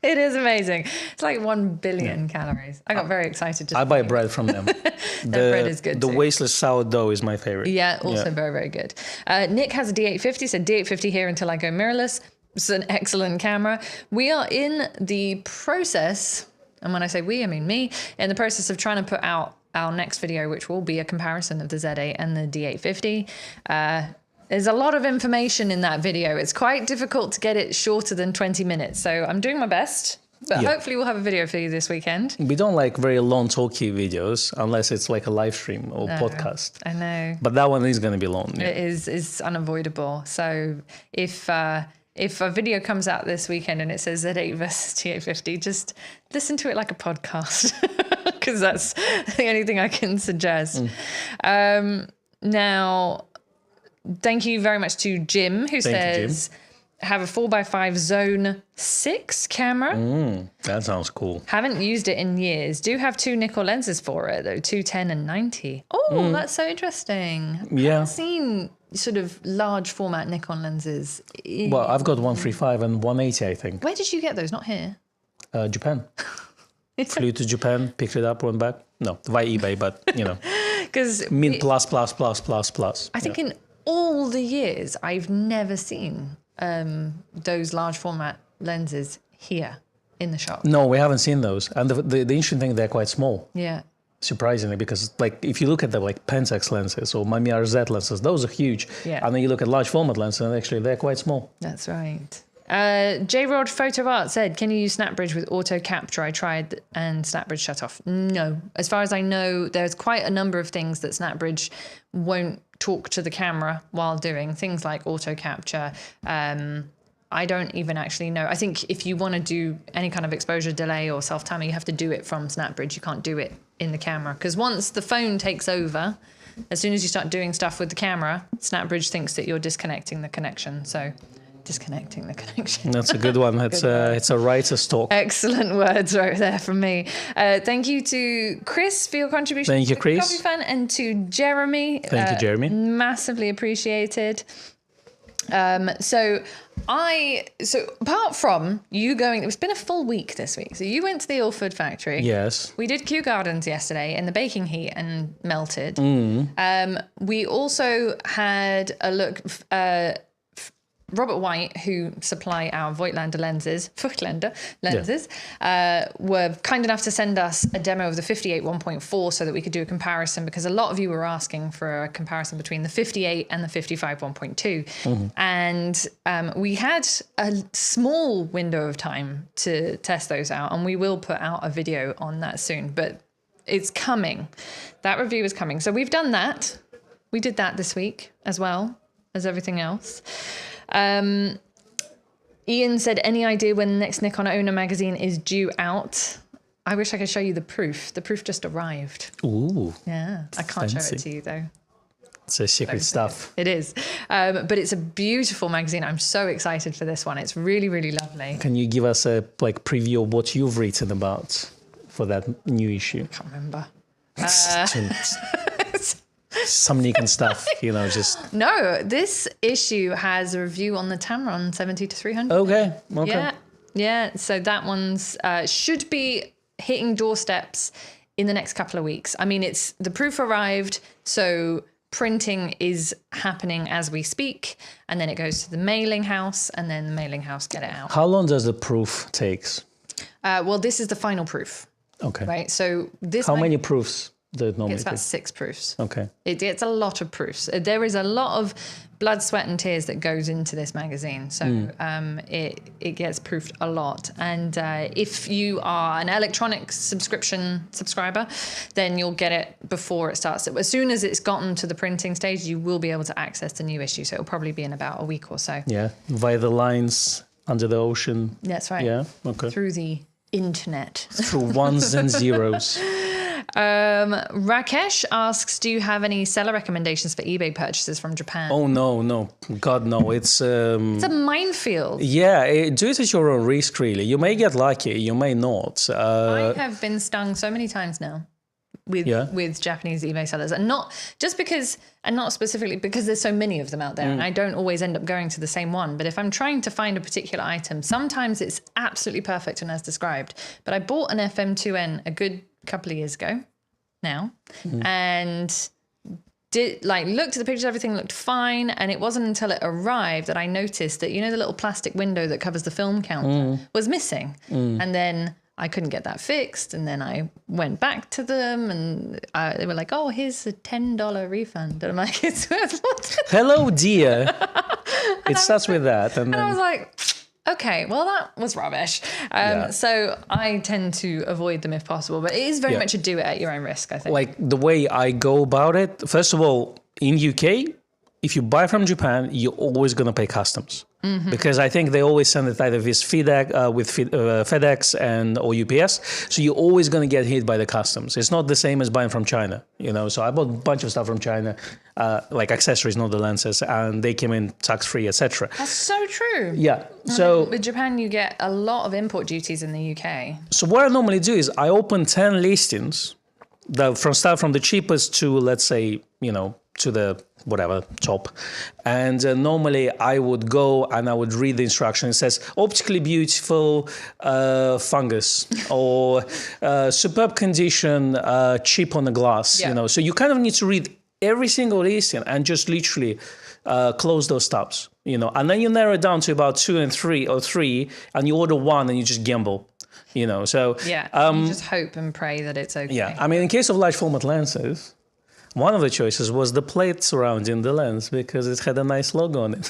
Speaker 1: It is amazing. It's like 1 billion calories. I got very excited.
Speaker 2: I buy bread from them.
Speaker 1: The bread is good
Speaker 2: The
Speaker 1: too.
Speaker 2: Wasteless sourdough is my favorite.
Speaker 1: Yeah, also very, very good. Nick has a D850, said D850 here until I go mirrorless. It's an excellent camera. We are in the process, and when I say we, I mean me, in the process of trying to put out our next video, which will be a comparison of the Z8 and the D850. There's a lot of information in that video. It's quite difficult to get it shorter than 20 minutes. So I'm doing my best, but hopefully we'll have a video for you this weekend. We
Speaker 2: don't like very long talky videos unless it's like a live stream or podcast.
Speaker 1: I know.
Speaker 2: But that one is going to be long. Yeah.
Speaker 1: It is unavoidable. So if a video comes out this weekend and it says Z8 versus T850, just listen to it like a podcast. because that's the only thing I can suggest. Now, thank you very much to Jim, who says, have a 4x5 Zone 6 camera.
Speaker 2: That sounds cool.
Speaker 1: Haven't used it in years. Do have 2 Nikon lenses for it, though, 210 and 90. Oh, that's so interesting.
Speaker 2: Yeah.
Speaker 1: I've seen sort of large format Nikon lenses.
Speaker 2: Well, I've got 135 and 180, I think.
Speaker 1: Where did you get those? Not here.
Speaker 2: Japan. Flew to Japan, picked it up, went back. No, via eBay, but, you know.
Speaker 1: Because
Speaker 2: Mint plus, plus, plus, plus, plus.
Speaker 1: I think in all the years, I've never seen those large format lenses here in the shop.
Speaker 2: No, we haven't seen those. And the interesting thing, they're quite small.
Speaker 1: Yeah.
Speaker 2: Surprisingly, because like if you look at the like Pentax lenses or Mamiya Z lenses, those are huge.
Speaker 1: Yeah.
Speaker 2: And then you look at large format lenses, and actually they're quite small.
Speaker 1: That's right. J-Rod Photo Art said, can you use SnapBridge with auto capture? I tried and SnapBridge shut off. No. As far as I know, there's quite a number of things that SnapBridge won't talk to the camera while doing. Things like auto capture. I don't even actually know. I think if you want to do any kind of exposure delay or self-timing, you have to do it from SnapBridge. You can't do it in the camera. Because once the phone takes over, as soon as you start doing stuff with the camera, SnapBridge thinks that you're disconnecting the connection. So disconnecting the connection.
Speaker 2: That's a good one. It's a writer's talk.
Speaker 1: Excellent words right there from me. Thank you to Chris for your contribution.
Speaker 2: Thank you, Chris.
Speaker 1: Coffee Fan, and to Jeremy.
Speaker 2: Thank you, Jeremy.
Speaker 1: Massively appreciated. So apart from you going, it's been a full week this week. So you went to the Ilford factory.
Speaker 2: Yes.
Speaker 1: We did Kew Gardens yesterday in the baking heat and melted. We also had a look. Robert White, who supply our Voigtlander lenses, were kind enough to send us a demo of the 58 1.4 so that we could do a comparison, because a lot of you were asking for a comparison between the 58 and the 55 1.2. And we had a small window of time to test those out, and we will put out a video on that soon, but it's coming. That review is coming. So we've done that. We did that this week as well as everything else. Ian said, any idea when the next Nikon Owner magazine is due out? I wish I could show you the proof. The proof just arrived.
Speaker 2: Ooh.
Speaker 1: Yeah. I can't show it to you though.
Speaker 2: It's a secret stuff.
Speaker 1: It is. But it's a beautiful magazine. I'm so excited for this one. It's really, really lovely.
Speaker 2: Can you give us a preview of what you've written about for that new issue?
Speaker 1: I can't remember.
Speaker 2: Some Nikon stuff, just...
Speaker 1: No, this issue has a review on the Tamron 70-300.
Speaker 2: Okay.
Speaker 1: Yeah. So that one's should be hitting doorsteps in the next couple of weeks. I mean, the proof arrived, so printing is happening as we speak, and then it goes to the mailing house, and then the mailing house get it out.
Speaker 2: How long does the proof takes?
Speaker 1: Well, this is the final proof.
Speaker 2: Okay.
Speaker 1: Right. So this.
Speaker 2: How many proofs? It's
Speaker 1: about 6 proofs.
Speaker 2: Okay.
Speaker 1: It's a lot of proofs. There is a lot of blood, sweat and tears that goes into this magazine. So it gets proofed a lot. And if you are an electronic subscriber, then you'll get it before it starts. As soon as it's gotten to the printing stage, you will be able to access the new issue. So it'll probably be in about a week or so.
Speaker 2: Yeah, via the lines under the ocean.
Speaker 1: That's right.
Speaker 2: Yeah, okay.
Speaker 1: Through the internet.
Speaker 2: Through ones and zeros.
Speaker 1: Rakesh asks, do you have any seller recommendations for eBay purchases from Japan?
Speaker 2: Oh, no. God, no. It's a
Speaker 1: minefield.
Speaker 2: Yeah, do it at your own risk, really. You may get lucky, you may not.
Speaker 1: I have been stung so many times now with Japanese eBay sellers, and not specifically because there's so many of them out there, and I don't always end up going to the same one. But if I'm trying to find a particular item, sometimes it's absolutely perfect and as described. But I bought an FM2N a good couple of years ago now, and looked at the pictures, everything looked fine, and it wasn't until it arrived that I noticed that the little plastic window that covers the film counter was missing, and then I couldn't get that fixed, and then I went back to them, and they were like, oh, here's a $10 refund, and I'm like, it's worth what?
Speaker 2: Hello, dear. It starts with that, and then
Speaker 1: I was like, okay, well, that was rubbish. So I tend to avoid them if possible, but it is very much a do it at your own risk, I think.
Speaker 2: Like the way I go about it, first of all, in UK, if you buy from Japan, you're always going to pay customs. because I think they always send it either with FedEx and or UPS. So you're always going to get hit by the customs. It's not the same as buying from China, So I bought a bunch of stuff from China, like accessories, not the lenses, and they came in tax-free, etc.
Speaker 1: That's so true.
Speaker 2: Yeah. So
Speaker 1: with Japan, you get a lot of import duties in the UK.
Speaker 2: So what I normally do is I open 10 listings, start from the cheapest to, let's say, to the whatever top, and normally I would go and I would read the instruction. It says optically beautiful fungus or superb condition, cheap on the glass. So you kind of need to read every single listing and just literally close those tabs. And then you narrow it down to about 2 and 3 or 3, and you order one and you just gamble. So
Speaker 1: you just hope and pray that it's okay.
Speaker 2: Yeah, I mean, in case of large format lenses, one of the choices was the plate surrounding the lens because it had a nice logo on it.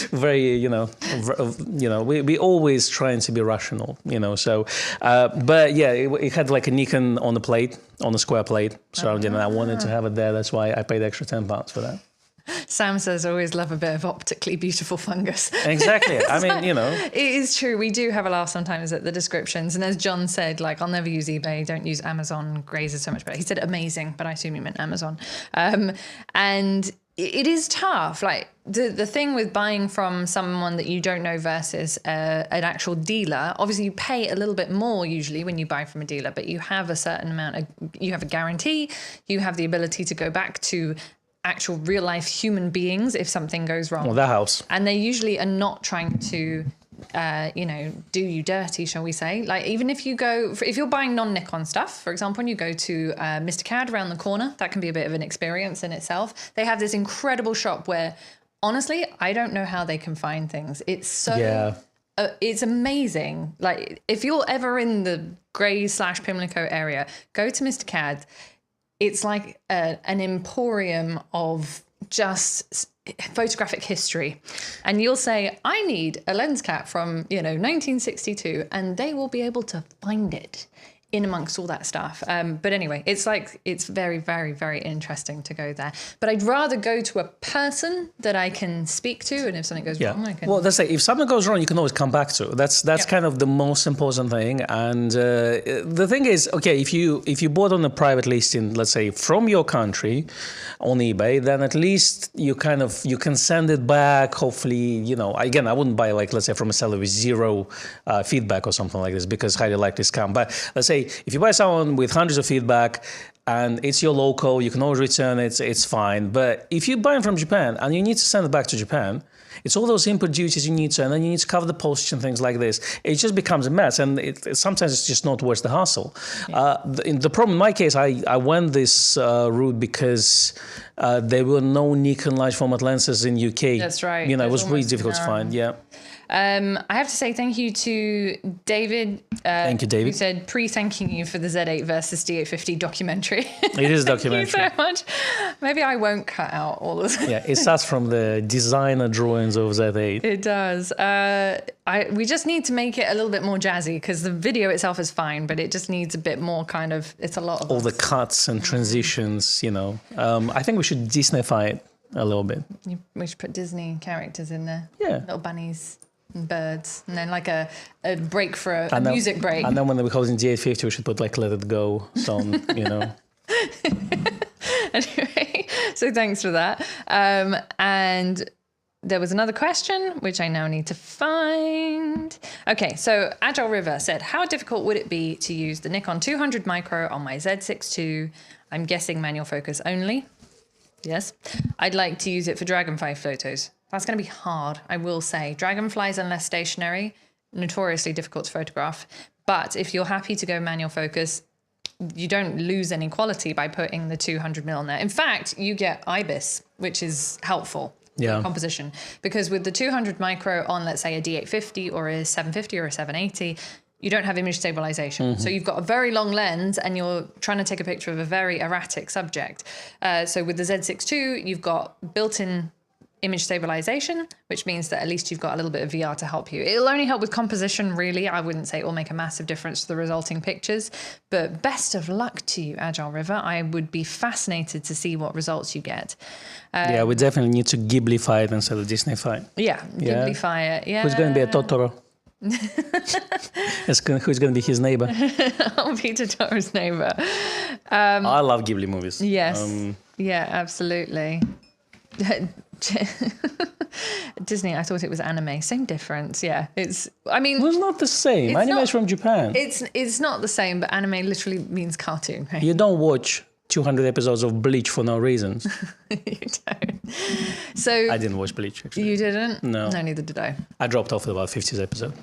Speaker 2: Very, we always trying to be rational, So, but yeah, it had like a Nikon on the plate, on the square plate surrounding, and I wanted to have it there. That's why I paid extra £10 for that.
Speaker 1: Sam says, always love a bit of optically beautiful fungus.
Speaker 2: Exactly. I mean,
Speaker 1: It is true. We do have a laugh sometimes at the descriptions. And as John said, I'll never use eBay. Don't use Amazon. Graze is so much better. He said amazing, but I assume he meant Amazon. And it is tough. The thing with buying from someone that you don't know versus an actual dealer, obviously you pay a little bit more usually when you buy from a dealer, but you have a certain amount you have a guarantee. You have the ability to go back to actual real life human beings if something goes wrong.
Speaker 2: Well, that helps.
Speaker 1: And they usually are not trying to, do you dirty, shall we say. Even if you're buying non-Nikon stuff, for example, and you go to Mr. CAD around the corner, that can be a bit of an experience in itself. They have this incredible shop where, honestly, I don't know how they can find things. It's so... Yeah. It's amazing. If you're ever in the Grays/Pimlico area, go to Mr. CAD. It's like an emporium of just photographic history. And you'll say, I need a lens cap from, 1962, and they will be able to find it in amongst all that stuff. But anyway, it's very, very, very interesting to go there. But I'd rather go to a person that I can speak to, and if something goes wrong, I can...
Speaker 2: Well, that's it. If something goes wrong, you can always come back to. That's kind of the most important thing. And the thing is, okay, if you bought on a private listing, let's say from your country on eBay, then at least you can send it back. Hopefully, again, I wouldn't buy let's say from a seller with zero feedback or something like this, because highly likely scam. But let's say if you buy someone with hundreds of feedback and it's your local, you can always return it, it's fine. But if you buy them from Japan and you need to send it back to Japan, it's all those import duties you need to, and then you need to cover the postage and things like this. It just becomes a mess, and sometimes it's just not worth the hassle. Yeah. The problem in my case, I went this route because there were no Nikon large format lenses in UK.
Speaker 1: That's right.
Speaker 2: It was really difficult to find, yeah.
Speaker 1: I have to say thank you to David.
Speaker 2: Thank you, David.
Speaker 1: Who said pre-thanking you for the Z8 versus D850 documentary.
Speaker 2: It is a documentary.
Speaker 1: Thank you so much. Maybe I won't cut out all of that.
Speaker 2: Yeah, it starts from the designer drawings of Z8.
Speaker 1: It does. We just need to make it a little bit more jazzy, because the video itself is fine, but it just needs a bit more it's a lot of
Speaker 2: all the cuts and transitions, I think we should Disneyfy it a little bit.
Speaker 1: We should put Disney characters in there.
Speaker 2: Yeah.
Speaker 1: Little bunnies and birds, and then a break for a music break.
Speaker 2: And then when we're closing D850, we should put Let It Go song,
Speaker 1: Anyway, so thanks for that. And there was another question, which I now need to find. Okay, so Agile River said, how difficult would it be to use the Nikon 200 micro on my Z6 II? I'm guessing manual focus only. Yes. I'd like to use it for dragonfly photos. That's going to be hard, I will say. Dragonflies, unless stationary, notoriously difficult to photograph. But if you're happy to go manual focus, you don't lose any quality by putting the 200mm on there. In fact, you get IBIS, which is helpful.
Speaker 2: Yeah.
Speaker 1: Composition. Because with the 200 micro on, let's say, a D850 or a 750 or a 780, you don't have image stabilization. Mm-hmm. So you've got a very long lens and you're trying to take a picture of a very erratic subject. So with the Z6 II, you've got built-in image stabilization, which means that at least you've got a little bit of VR to help you. It'll only help with composition, really. I wouldn't say it will make a massive difference to the resulting pictures, but best of luck to you, Agile River. I would be fascinated to see what results you get.
Speaker 2: Yeah, we definitely need to Ghiblify it instead of Disneyfy it.
Speaker 1: Yeah, Ghiblify it. Yeah.
Speaker 2: Who's going to be a Totoro? Who's going to be his neighbor?
Speaker 1: I'll be Totoro's neighbor.
Speaker 2: I love Ghibli movies.
Speaker 1: Yes. Yeah, absolutely. Disney, I thought it was anime. Same difference. Yeah. It's
Speaker 2: not the same. Anime is from Japan.
Speaker 1: It's not the same, but anime literally means cartoon, right?
Speaker 2: You don't watch 200 episodes of Bleach for no reasons.
Speaker 1: You don't. So
Speaker 2: I didn't watch Bleach, actually.
Speaker 1: You didn't?
Speaker 2: No.
Speaker 1: No, neither did I.
Speaker 2: I dropped off at about 50th episode.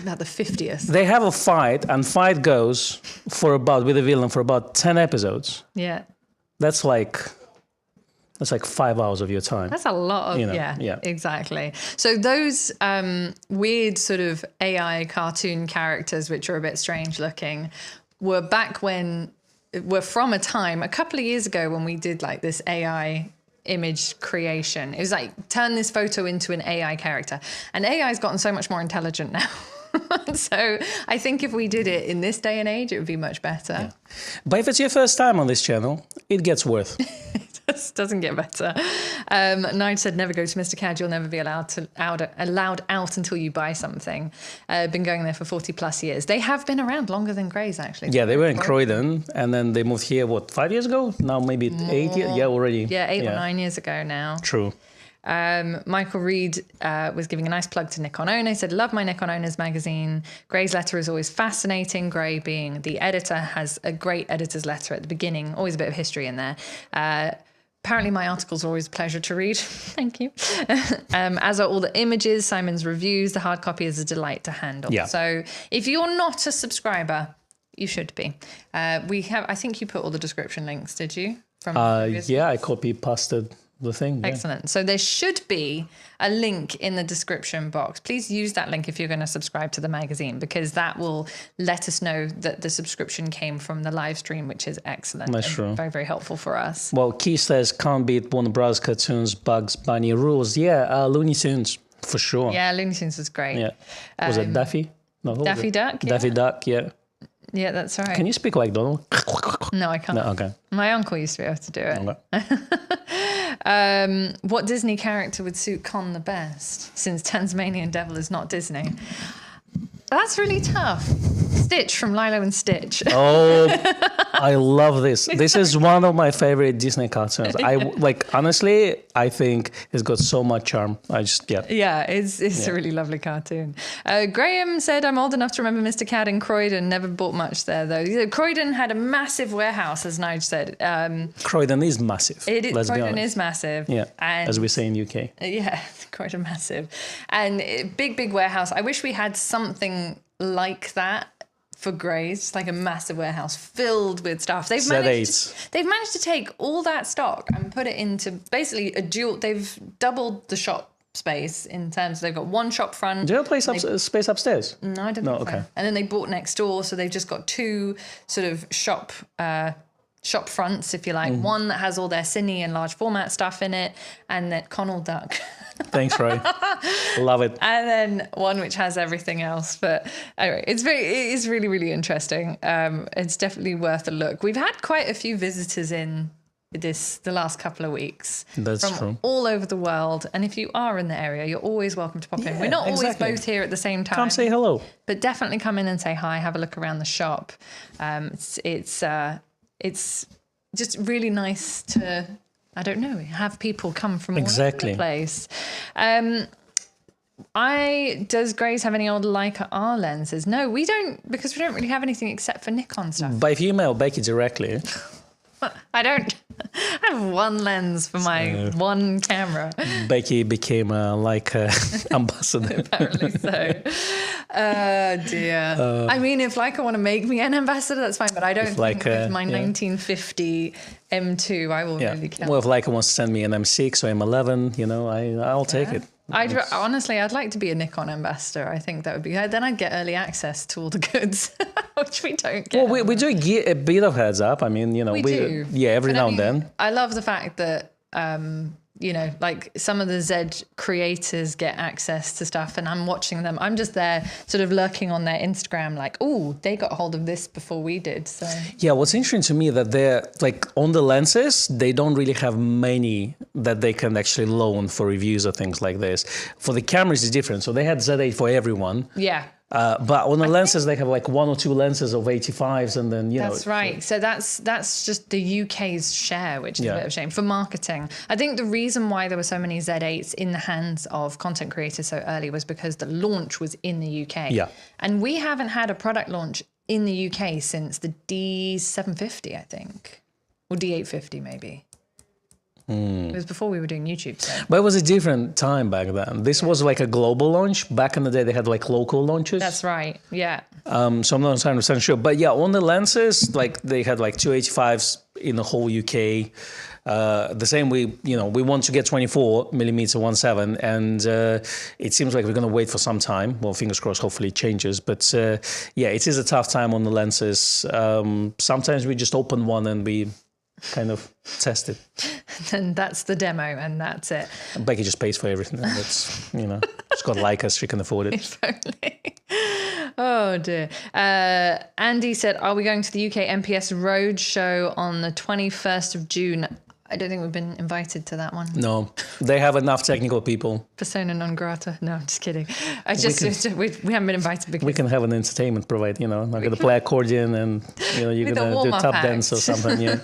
Speaker 1: About the 50th.
Speaker 2: They have a fight, and fight goes with the villain for about 10 episodes.
Speaker 1: Yeah.
Speaker 2: That's like 5 hours of your time.
Speaker 1: That's a lot of, yeah, exactly. So those weird sort of AI cartoon characters, which are a bit strange looking, were from a time, a couple of years ago when we did like this AI image creation. It was like, turn this photo into an AI character. And AI has gotten so much more intelligent now. So I think if we did it in this day and age, it would be much better.
Speaker 2: Yeah. But if it's your first time on this channel, it gets worse.
Speaker 1: It doesn't get better. Nige said, never go to Mr. Cad. You'll never be allowed out until you buy something. Been going there for 40 plus years. They have been around longer than Gray's, actually.
Speaker 2: Yeah, they were in Croydon, and then they moved here, 5 years ago? Now maybe 8 years? Yeah, already.
Speaker 1: Yeah, 8 or 9 years ago now.
Speaker 2: True.
Speaker 1: Michael Reed was giving a nice plug to Nikon Owner. He said, love my Nikon Owners magazine. Gray's letter is always fascinating. Gray, being the editor, has a great editor's letter at the beginning. Always a bit of history in there. Apparently my articles are always a pleasure to read. Thank you. As are all the images, Simon's reviews. The hard copy is a delight to handle. Yeah. So if you're not a subscriber, you should be. I think you put all the description links, did you?
Speaker 2: Yeah, I copy-pasted the thing.
Speaker 1: Excellent. So there should be a link in the description box. Please use that link if you're going to subscribe to the magazine, because that will let us know that the subscription came from the live stream, which is excellent.
Speaker 2: That's true.
Speaker 1: Very, very helpful for us.
Speaker 2: Well, Keith says, can't beat Warner Bros. Cartoons, Bugs Bunny rules. Yeah, Looney Tunes, for sure.
Speaker 1: Yeah, Looney Tunes was great.
Speaker 2: Yeah. Was it Daffy? No,
Speaker 1: Daffy Duck?
Speaker 2: Daffy Duck, yeah.
Speaker 1: Yeah, that's right.
Speaker 2: Can you speak like Donald?
Speaker 1: No, I can't.
Speaker 2: No, okay.
Speaker 1: My uncle used to be able to do it.
Speaker 2: Okay.
Speaker 1: What Disney character would suit Kon the best, since Tasmanian Devil is not Disney? That's really tough. Stitch from Lilo and Stitch.
Speaker 2: Oh, I love this. This is one of my favorite Disney cartoons. Honestly, I think it's got so much charm.
Speaker 1: Yeah, it's a really lovely cartoon. Graham said, I'm old enough to remember Mr. Cad in Croydon. Never bought much there, though. Croydon had a massive warehouse, as Nige said.
Speaker 2: Croydon is massive.
Speaker 1: Croydon is massive.
Speaker 2: Yeah, as we say in UK.
Speaker 1: Yeah, Croydon massive. And big warehouse. I wish we had something like that for Gray's, like a massive warehouse filled with stuff. They've managed to take all that stock and put it into basically they've doubled the shop space in terms of they've got one shop front.
Speaker 2: Do you have space upstairs?
Speaker 1: No, I don't think so. And then they bought next door, so they've just got two sort of shop fronts, if you like. Mm-hmm. One that has all their cine and large format stuff in it, and that Connell Duck.
Speaker 2: Thanks, Ray. Love it.
Speaker 1: And then one which has everything else. But anyway, it is really, really interesting. It's definitely worth a look. We've had quite a few visitors in the last couple of weeks.
Speaker 2: That's true.
Speaker 1: All over the world. And if you are in the area, you're always welcome to pop in. We're not always both here at the same time.
Speaker 2: Come say hello.
Speaker 1: But definitely come in and say hi, have a look around the shop. It's just really nice to, I don't know, have people come from all over the place. Does Grace have any old Leica R lenses? No, we don't, because we don't really have anything except for Nikon stuff.
Speaker 2: But if you email Becky directly.
Speaker 1: I don't. I have one lens for my one camera.
Speaker 2: Becky became a Leica ambassador.
Speaker 1: Apparently so. Dear. I mean, if Leica want to make me an ambassador, that's fine. But I don't think with my 1950 M2, I will really count.
Speaker 2: Well, if Leica wants to send me an M6 or M11, I'll take it.
Speaker 1: Honestly, I'd like to be a Nikon ambassador. I think that would be good. Then I'd get early access to all the goods, which we don't get.
Speaker 2: Well, we do get a bit of heads up. I mean,
Speaker 1: we do.
Speaker 2: Yeah, every now and then.
Speaker 1: I love the fact that you know, like some of the Z creators get access to stuff and I'm watching them. I'm just there sort of lurking on their Instagram like, oh, they got hold of this before we did. So
Speaker 2: yeah, what's interesting to me that they're like on the lenses, they don't really have many that they can actually loan for reviews or things like this. For the cameras, it's different. So they had Z8 for everyone.
Speaker 1: yeah.
Speaker 2: But on the lenses, they have like 1 or 2 lenses of 85s, and then
Speaker 1: That's right. So that's just the UK's share, which is a bit of a shame for marketing. I think the reason why there were so many Z8s in the hands of content creators so early was because the launch was in the UK.
Speaker 2: Yeah.
Speaker 1: And we haven't had a product launch in the UK since the D750, I think, or D850 maybe. It was before we were doing YouTube. So.
Speaker 2: But it was a different time back then. This was like a global launch. Back in the day, they had like local launches.
Speaker 1: That's right. Yeah.
Speaker 2: So I'm not 100% sure. But yeah, on the lenses, like they had like 285s in the whole UK. The same we want to get 24mm 1.7, and it seems like we're going to wait for some time. Well, fingers crossed, hopefully it changes. But yeah, it is a tough time on the lenses. Sometimes we just open one and we kind of test it.
Speaker 1: And that's the demo, and that's it.
Speaker 2: And Becky just pays for everything. That's, she's got like us, she can afford it.
Speaker 1: If only. Oh dear. Andy said, are we going to the UK MPS Roadshow on the 21st of June? I don't think we've been invited to that one.
Speaker 2: No, they have enough technical people.
Speaker 1: Persona non grata. No, I'm just kidding. We haven't been invited because...
Speaker 2: We can have an entertainment provide, I'm going to play accordion and, you're going to do tap dance or something, yeah.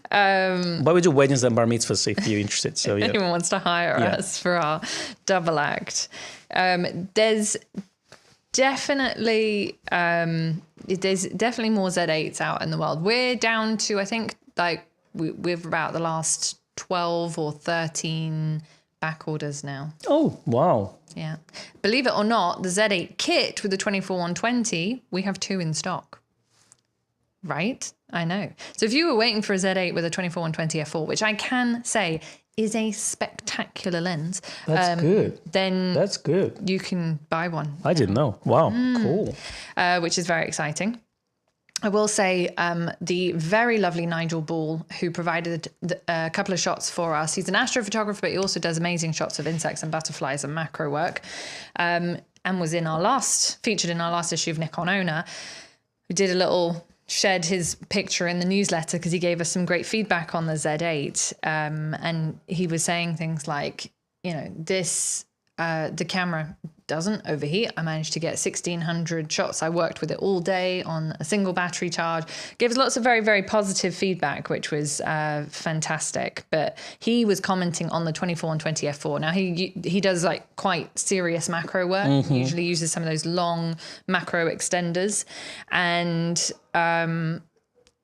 Speaker 2: But we do weddings and bar mitzvahs if you're interested. So yeah.
Speaker 1: Anyone wants to hire us for our double act. There's definitely more Z8s out in the world. We're down to, I think, like we've about the last 12 or 13 back orders now.
Speaker 2: Oh, wow.
Speaker 1: Yeah. Believe it or not, the Z8 kit with the 24-120, we have 2 in stock. Right? I know. So if you were waiting for a Z8 with a 24-120 f4, which I can say is a spectacular lens.
Speaker 2: That's good.
Speaker 1: Then
Speaker 2: that's good.
Speaker 1: You can buy one.
Speaker 2: I didn't know. Wow, cool.
Speaker 1: Which is very exciting. I will say the very lovely Nigel Ball, who provided a couple of shots for us. He's an astrophotographer, but he also does amazing shots of insects and butterflies and macro work, and was featured in our last issue of Nikon Owner. We did shared his picture in the newsletter because he gave us some great feedback on the Z8. And he was saying things like, the camera doesn't overheat. I managed to get 1,600 shots. I worked with it all day on a single battery charge. Gave us lots of very, very positive feedback, which was fantastic. But he was commenting on the 24-120 f4. Now he does like quite serious macro work. Mm-hmm. He usually uses some of those long macro extenders, and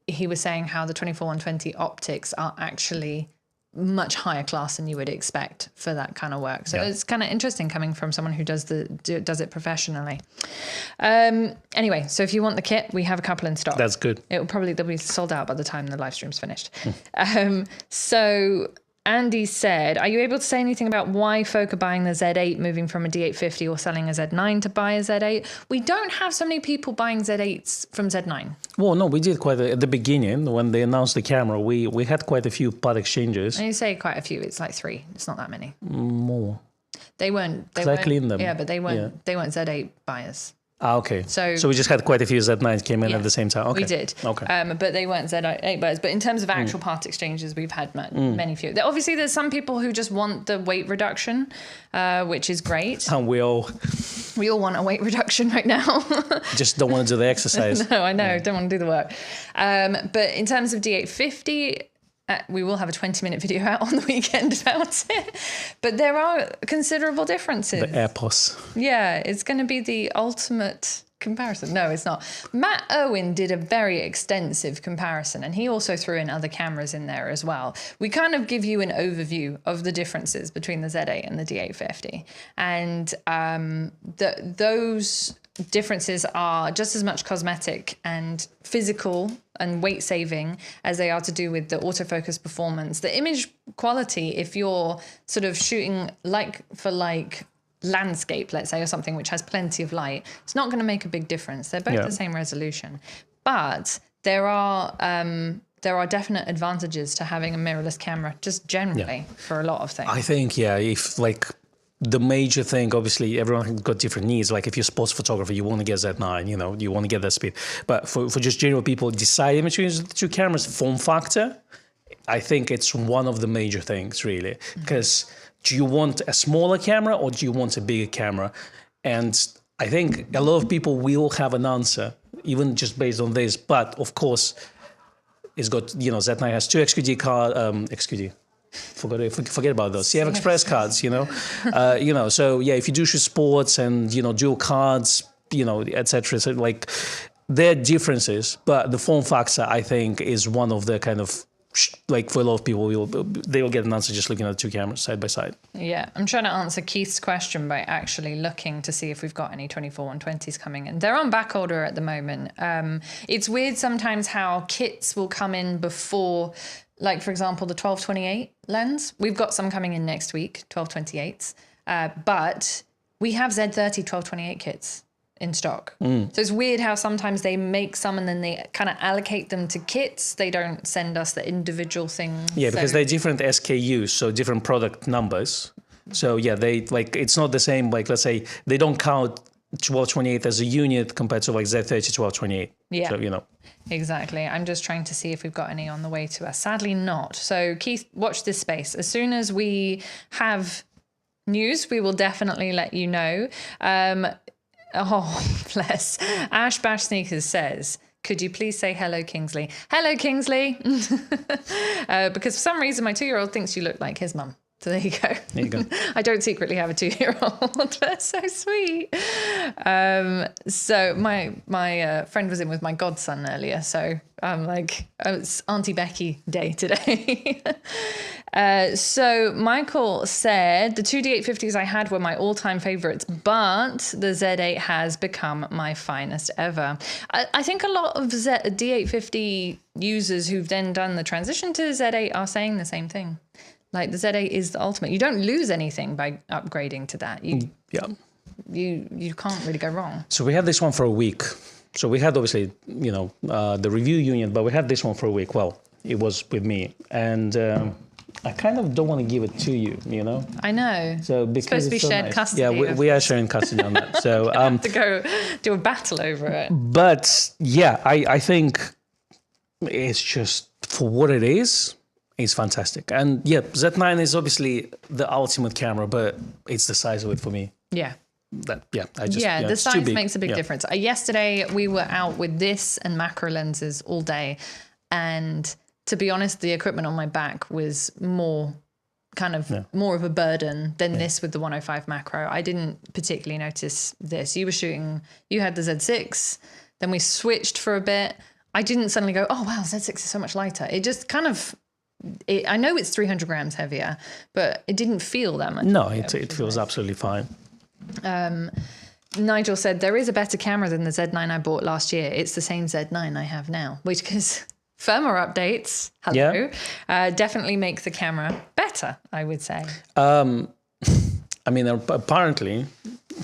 Speaker 1: he was saying how the 24-120 optics are actually much higher class than you would expect for that kind of work. So it's kind of interesting coming from someone who does it professionally. Anyway, so if you want the kit, we have a couple in stock.
Speaker 2: That's good.
Speaker 1: They'll be sold out by the time the live stream's finished. So Andy said, are you able to say anything about why folk are buying the Z8, moving from a D850 or selling a Z9 to buy a Z8? We don't have so many people buying Z8s from Z9.
Speaker 2: Well, no, we did quite at the beginning when they announced the camera. We had quite a few part exchanges.
Speaker 1: And you say quite a few, it's like 3. It's not that many.
Speaker 2: More.
Speaker 1: They weren't.
Speaker 2: I cleaned them.
Speaker 1: Yeah, but they weren't Z8 buyers.
Speaker 2: Ah, okay. So we just had quite a few Z9s came in at the same time. Okay.
Speaker 1: We did.
Speaker 2: Okay.
Speaker 1: But they weren't Z8 buyers. But in terms of actual part exchanges, we've had many few. Obviously, there's some people who just want the weight reduction, which is great.
Speaker 2: And we all
Speaker 1: want a weight reduction right now.
Speaker 2: Just don't want to do the exercise.
Speaker 1: No, I know. Yeah. Don't want to do the work. But in terms of D850, we will have a 20-minute video out on the weekend about it. But there are considerable differences.
Speaker 2: The AirPods.
Speaker 1: Yeah, it's going to be the ultimate comparison. No, it's not. Matt Owen did a very extensive comparison, and he also threw in other cameras in there as well. We kind of give you an overview of the differences between the Z8 and the D850. And those differences are just as much cosmetic and physical and weight saving as they are to do with the autofocus performance. The image quality, if you're sort of shooting like for like landscape, let's say, or something which has plenty of light, it's not going to make a big difference. They're both the same resolution. But there are there are definite advantages to having a mirrorless camera, just generally for a lot of things.
Speaker 2: I think, if like the major thing, obviously everyone has got different needs. Like if you're a sports photographer, you want to get Z9, you want to get that speed. But for just general people deciding between the two cameras, form factor, I think it's one of the major things really. Because do you want a smaller camera or do you want a bigger camera? And I think a lot of people will have an answer, even just based on this. But of course, it's got, Z9 has 2 XQD card, XQD. Forget about those. CF Express cards, So if you do shoot sports and dual cards, etc. So like there are differences, but the form factor I think is one of the kind of like for a lot of people, they will get an answer just looking at the 2 cameras side by side.
Speaker 1: Yeah, I'm trying to answer Keith's question by actually looking to see if we've got any 24-120s coming in. They're on back order at the moment. It's weird sometimes how kits will come in before, like for example, the 12-28 lens. We've got some coming in next week, 12-28s, but we have Z30 12-28 kits in stock. So it's weird how sometimes they make some and then they kind of allocate them to kits. They don't send us the individual things.
Speaker 2: Yeah, because they're different SKUs, so different product numbers. So they like, it's not the same, like let's say they don't count 12-28 as a unit compared to like Z30 12-28.
Speaker 1: Yeah.
Speaker 2: So,
Speaker 1: Exactly. I'm just trying to see if we've got any on the way to us. Sadly not. So Keith, watch this space. As soon as we have news, we will definitely let you know. Oh, bless. Ash Bash Sneakers says, could you please say hello, Kingsley? Hello, Kingsley. Because for some reason, my 2-year-old thinks you look like his mum. So there you go.
Speaker 2: There you go.
Speaker 1: I don't secretly have a 2-year-old. That's so sweet. So my friend was in with my godson earlier. So I'm like, it's Auntie Becky day today. So Michael said, the 2 D850s I had were my all-time favorites, but the Z8 has become my finest ever. I think a lot of D850 users who've then done the transition to Z8 are saying the same thing. Like the Z8 is the ultimate. You don't lose anything by upgrading to that. You can't really go wrong.
Speaker 2: So we had this one for a week. So we had obviously, the review unit, but we had this one for a week. Well, it was with me. And I kind of don't want to give it to you,
Speaker 1: I know.
Speaker 2: So because
Speaker 1: it's supposed to be shared custody.
Speaker 2: Yeah, we are sharing custody on that. So
Speaker 1: have to go do a battle over it.
Speaker 2: But yeah, I think it's just for what it is. It's fantastic. And yeah, Z9 is obviously the ultimate camera, but it's the size of it for me.
Speaker 1: Yeah.
Speaker 2: The
Speaker 1: size makes a big difference. Yesterday, we were out with this and macro lenses all day. And to be honest, the equipment on my back was more of a burden than this with the 105 macro. I didn't particularly notice this. You had the Z6, then we switched for a bit. I didn't suddenly go, oh, wow, Z6 is so much lighter. It just kind of... I know it's 300 grams heavier, but it didn't feel that much.
Speaker 2: No, it feels absolutely fine.
Speaker 1: Nigel said, there is a better camera than the Z9 I bought last year. It's the same Z9 I have now, which is firmware updates. Definitely make the camera better, I would say.
Speaker 2: Apparently,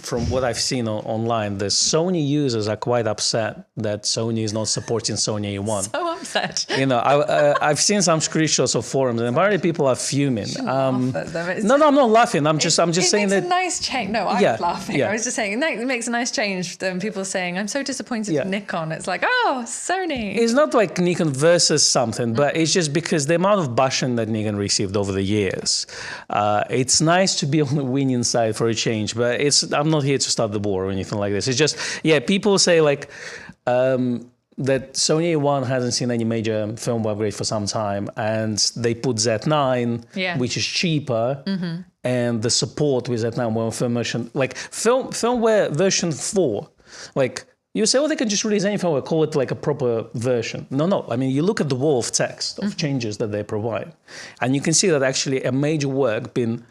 Speaker 2: from what I've seen online, the Sony users are quite upset that Sony is not supporting Sony A1.
Speaker 1: So upset.
Speaker 2: I've seen some screenshots of forums, and apparently people are fuming.
Speaker 1: No, I'm
Speaker 2: not laughing. I'm just saying that
Speaker 1: it makes a nice change. No, I'm laughing. I was just saying it makes a nice change. Then people are saying, "I'm so disappointed in Nikon." It's like, oh, Sony.
Speaker 2: It's not like Nikon versus something, but it's just because the amount of bashing that Nikon received over the years. It's nice to be on the winning side for a change, but I'm not here to start the war or anything like this. It's just, people say like that Sony A1 hasn't seen any major firmware upgrade for some time, and they put Z9, which is cheaper, and the support with Z9 firmware version 4, like you say, they can just release any firmware, call it like a proper version. No. I mean, you look at the wall of text of changes that they provide, and you can see that actually a major work been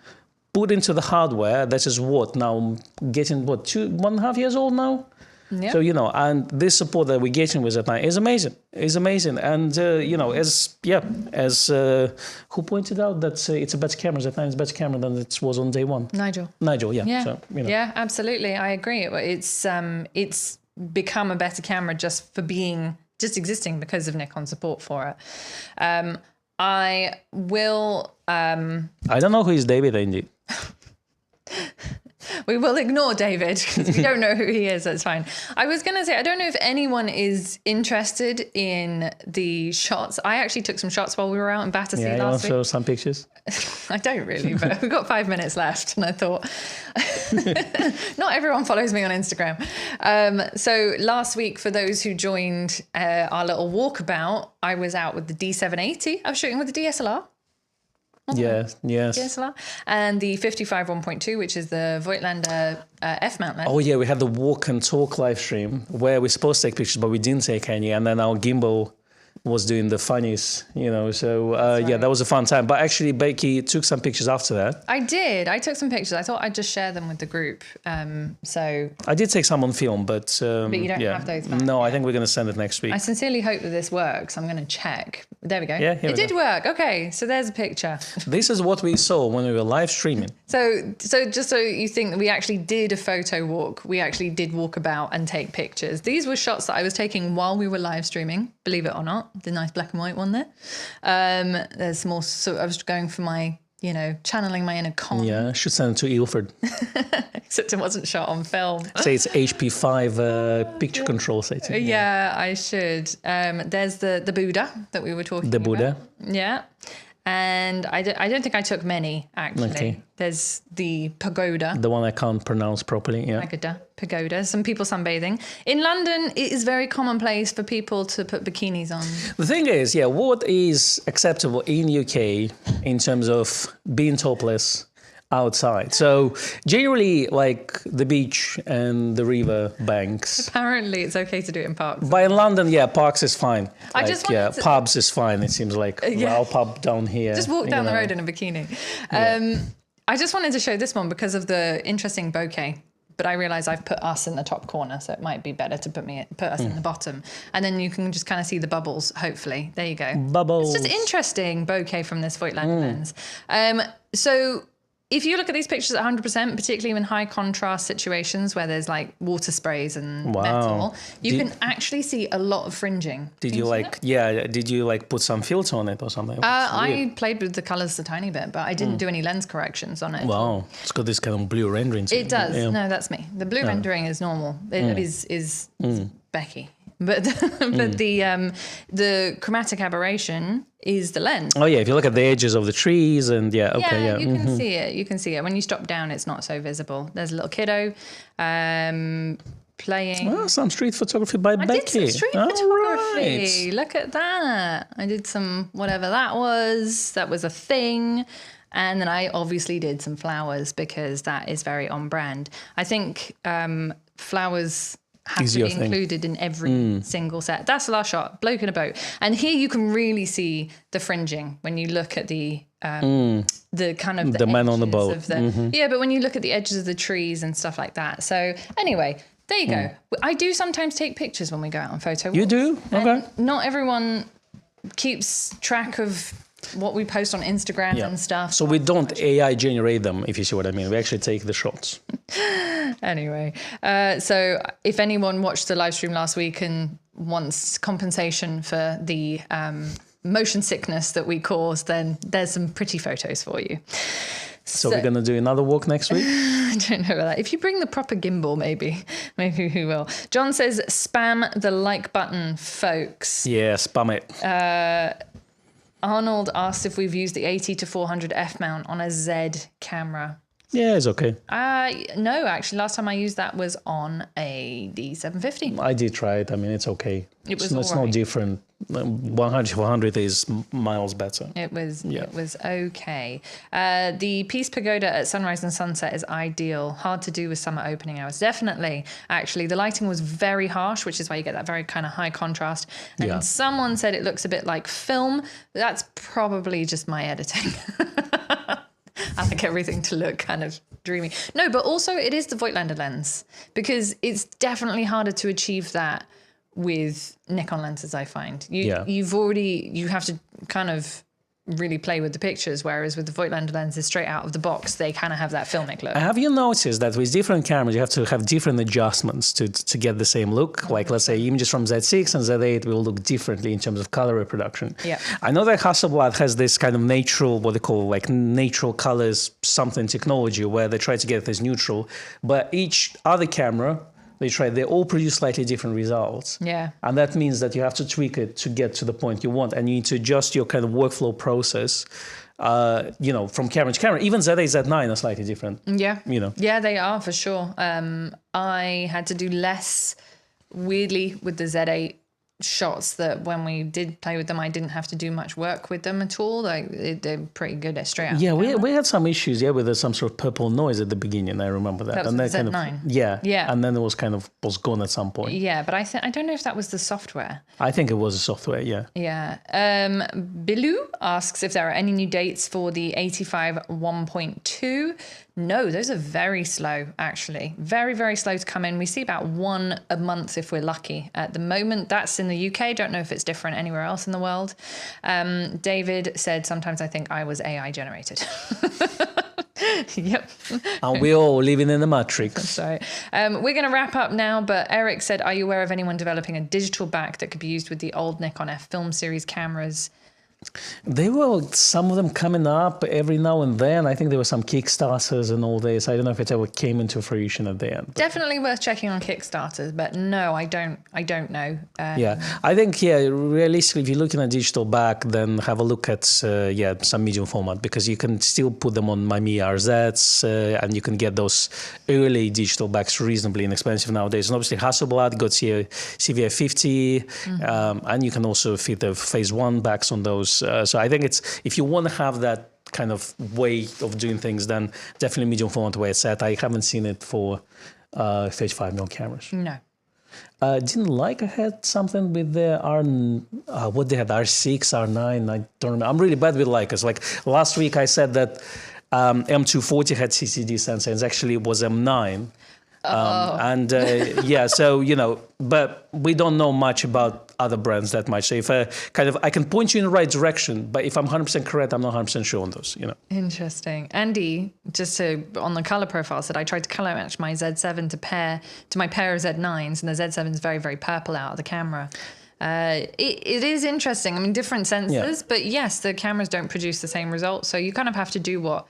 Speaker 2: put into the hardware that is now getting 1.5 years old now. Yep. So and this support that we're getting with Z9 is amazing. It's amazing, and as who pointed out that it's a better camera. Z9 is a better camera than it was on day one. Nigel, yeah. So,
Speaker 1: yeah, absolutely, I agree. It's become a better camera just for being just existing because of Nikon support for it. I will...
Speaker 2: I don't know who is David, indeed.
Speaker 1: We will ignore David because we don't know who he is. That's fine. I was going to say, I don't know if anyone is interested in the shots. I actually took some shots while we were out in Battersea
Speaker 2: Yeah, you want
Speaker 1: last
Speaker 2: to
Speaker 1: week.
Speaker 2: show some pictures?
Speaker 1: I don't really, but we've got 5 minutes left. And I thought, not everyone follows me on Instagram. So last week, for those who joined our little walkabout, I was out with the D780. I was shooting with the DSLR.
Speaker 2: Yes.
Speaker 1: DSLR, and the 55 1.2, which is the Voigtlander F-mount lens.
Speaker 2: Oh yeah, we had the walk and talk live stream where we're supposed to take pictures, but we didn't take any, and then our gimbal was doing the funnies, so yeah, that was a fun time. But actually, Becky took some pictures after that.
Speaker 1: I did. I took some pictures. I thought I'd just share them with the group. So
Speaker 2: I did take some on film, but
Speaker 1: you don't have those back.
Speaker 2: No, I think we're going to send it next week.
Speaker 1: I sincerely hope that this works. I'm going to check. There we go.
Speaker 2: Yeah, here
Speaker 1: it did work. Okay, so there's a picture.
Speaker 2: This is what we saw when we were live streaming.
Speaker 1: So just so you think that we actually did a photo walk, we actually did walk about and take pictures. These were shots that I was taking while we were live streaming, believe it or not. The nice black and white one there. There's more, so I was going for my, channeling my inner Kon.
Speaker 2: Yeah, should send it to Ilford.
Speaker 1: Except it wasn't shot on film.
Speaker 2: Say it's HP5 picture control setting.
Speaker 1: Yeah, I should. There's the Buddha that we were talking about.
Speaker 2: The Buddha.
Speaker 1: Yeah. And I don't think I took many, actually.
Speaker 2: Okay.
Speaker 1: There's the pagoda.
Speaker 2: The one I can't pronounce properly, yeah.
Speaker 1: Pagoda. Some people sunbathing. In London, it is very commonplace for people to put bikinis on.
Speaker 2: The thing is, what is acceptable in UK in terms of being topless outside? So generally, like the beach and the river banks.
Speaker 1: Apparently, it's okay to do it in parks.
Speaker 2: But in London, parks is fine.
Speaker 1: I just wanted to...
Speaker 2: pubs is fine. It seems like our pub down here.
Speaker 1: Just walk down the road in a bikini. I just wanted to show this one because of the interesting bokeh. But I realise I've put us in the top corner, so it might be better to put us in the bottom. And then you can just kind of see the bubbles, hopefully. There you go.
Speaker 2: Bubbles.
Speaker 1: It's just interesting bokeh from this Voigtlander lens. So if you look at these pictures at 100%, particularly in high contrast situations where there's like water sprays and metal, you can actually see a lot of fringing.
Speaker 2: Did you put some filter on it or something?
Speaker 1: I played with the colours a tiny bit, but I didn't do any lens corrections on it.
Speaker 2: Wow, it's got this kind of blue rendering.
Speaker 1: It does. Yeah. No, that's me. The blue rendering is normal. It is Becky. But the chromatic aberration is the lens.
Speaker 2: Oh yeah, if you look at the edges of the trees and
Speaker 1: you can see it. You can see it. When you stop down, it's not so visible. There's a little kiddo playing.
Speaker 2: Oh, some street photography by Becky.
Speaker 1: I did some street photography. Right. Look at that. I did some whatever that was. That was a thing. And then I obviously did some flowers because that is very on brand. I think flowers have to be included in every single set. That's the last shot, bloke in a boat. And here you can really see the fringing when you look at the kind of
Speaker 2: the man on the boat.
Speaker 1: Yeah, but when you look at the edges of the trees and stuff like that. So anyway, there you go. I do sometimes take pictures when we go out on photo walks.
Speaker 2: You do? Okay.
Speaker 1: Not everyone keeps track of what we post on Instagram and stuff.
Speaker 2: So we don't AI generate them, if you see what I mean. We actually take the shots.
Speaker 1: Anyway, so if anyone watched the live stream last week and wants compensation for the motion sickness that we caused, then there's some pretty photos for you.
Speaker 2: So we're going to do another walk next week?
Speaker 1: I don't know about that. If you bring the proper gimbal, maybe we will. John says, spam the like button, folks.
Speaker 2: Yeah, spam it.
Speaker 1: Arnold asked if we've used the 80 to 400 f-mount on a Z camera.
Speaker 2: Yeah, it's okay.
Speaker 1: No, actually, last time I used that was on a D750.
Speaker 2: I did try it. I mean, it's okay.
Speaker 1: It's
Speaker 2: no different. 100 to 400 is miles better.
Speaker 1: It was okay. The Peace Pagoda at sunrise and sunset is ideal. Hard to do with summer opening hours. Definitely. Actually, the lighting was very harsh, which is why you get that very kind of high contrast. And someone said it looks a bit like film. That's probably just my editing. I like everything to look kind of dreamy. No, but also it is the Voigtlander lens because it's definitely harder to achieve that with Nikon lenses, I find. You have to kind of really play with the pictures, whereas with the Voigtlander lenses straight out of the box, they kind of have that filmic look.
Speaker 2: Have you noticed that with different cameras, you have to have different adjustments to get the same look? Like, let's say images from Z6 and Z8 will look differently in terms of color reproduction.
Speaker 1: Yeah.
Speaker 2: I know that Hasselblad has this kind of natural, what they call like natural colors, something technology, where they try to get this neutral, but each other camera, they all produce slightly different results.
Speaker 1: Yeah.
Speaker 2: And that means that you have to tweak it to get to the point you want. And you need to adjust your kind of workflow process, from camera to camera. Even Z8, Z9 are slightly different.
Speaker 1: Yeah.
Speaker 2: Yeah,
Speaker 1: they are for sure. I had to do less, weirdly, with the Z8 shots, that when we did play with them, I didn't have to do much work with them at all. Like they're pretty good at straight out.
Speaker 2: Yeah, we had some issues, with some sort of purple noise at the beginning. I remember that.
Speaker 1: That was
Speaker 2: and
Speaker 1: the
Speaker 2: kind
Speaker 1: Z9.
Speaker 2: of, yeah. And then it was gone at some point.
Speaker 1: Yeah, but I don't know if that was the software.
Speaker 2: I think it was the software, yeah.
Speaker 1: Yeah. Bilou asks if there are any new dates for the 85 1.2. No, those are very slow, actually. Very, very slow to come in. We see about one a month if we're lucky at the moment. That's in the UK. Don't know if it's different anywhere else in the world. David said, sometimes I think I was AI generated. Yep.
Speaker 2: And we're all living in the matrix.
Speaker 1: Sorry. We're going to wrap up now, but Eric said, are you aware of anyone developing a digital back that could be used with the old Nikon F film series cameras?
Speaker 2: There were some of them coming up every now and then. I think there were some Kickstarters and all this. I don't know if it ever came into fruition at the end. But.
Speaker 1: Definitely worth checking on Kickstarters, but no, I don't know.
Speaker 2: I think, realistically, if you're looking at digital back, then have a look at, some medium format, because you can still put them on Mamiya RZs, and you can get those early digital backs reasonably inexpensive nowadays. And obviously Hasselblad got CVF50, and you can also fit the phase 1 backs on those. So I think if you want to have that kind of way of doing things, then definitely medium format where it's at. I haven't seen it for 35mm cameras.
Speaker 1: No.
Speaker 2: Didn't I had something with the what they had, R6, R9, I don't remember. I'm really bad with Leicas. Like last week I said that M240 had CCD sensor, and actually it was M9. But we don't know much about other brands that much. So if I can point you in the right direction, but if I'm 100% correct, I'm not 100% sure on those,
Speaker 1: Interesting. Andy, on the color profile, said I tried to color match my Z7 to my pair of Z9s, and the Z7 is very, very purple out of the camera. It is interesting. I mean, different sensors, but yes, the cameras don't produce the same results. So you kind of have to do what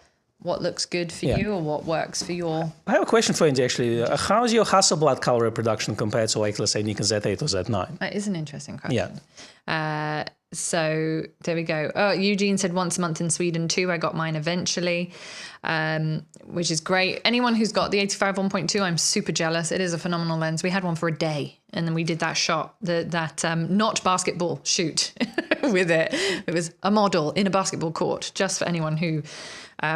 Speaker 1: looks good for you or what works for your...
Speaker 2: I have a question for you, actually. How's your Hasselblad color reproduction compared to, like, let's say, Nikon Z8 or Z9?
Speaker 1: That is an interesting question. Yeah. So there we go. Oh, Eugene said once a month in Sweden too. I got mine eventually, which is great. Anyone who's got the 85 1.2, I'm super jealous. It is a phenomenal lens. We had one for a day, and then we did that shot, that not basketball shoot with it. It was a model in a basketball court, just for anyone who...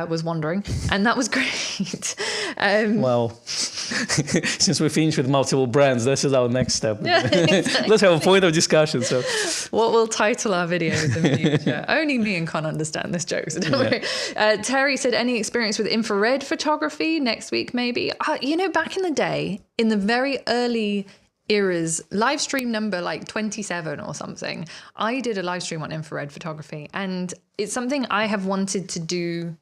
Speaker 1: was wondering, and that was great.
Speaker 2: Well, since we finished with multiple brands, this is our next step.
Speaker 1: Exactly.
Speaker 2: Let's have a point of discussion. So,
Speaker 1: what we'll title our videos in the future? Only me and Con understand this joke, so don't worry. Terry said, any experience with infrared photography? Next week, maybe. Back in the day, in the very early eras, live stream number like 27 or something, I did a live stream on infrared photography, and it's something I have wanted to do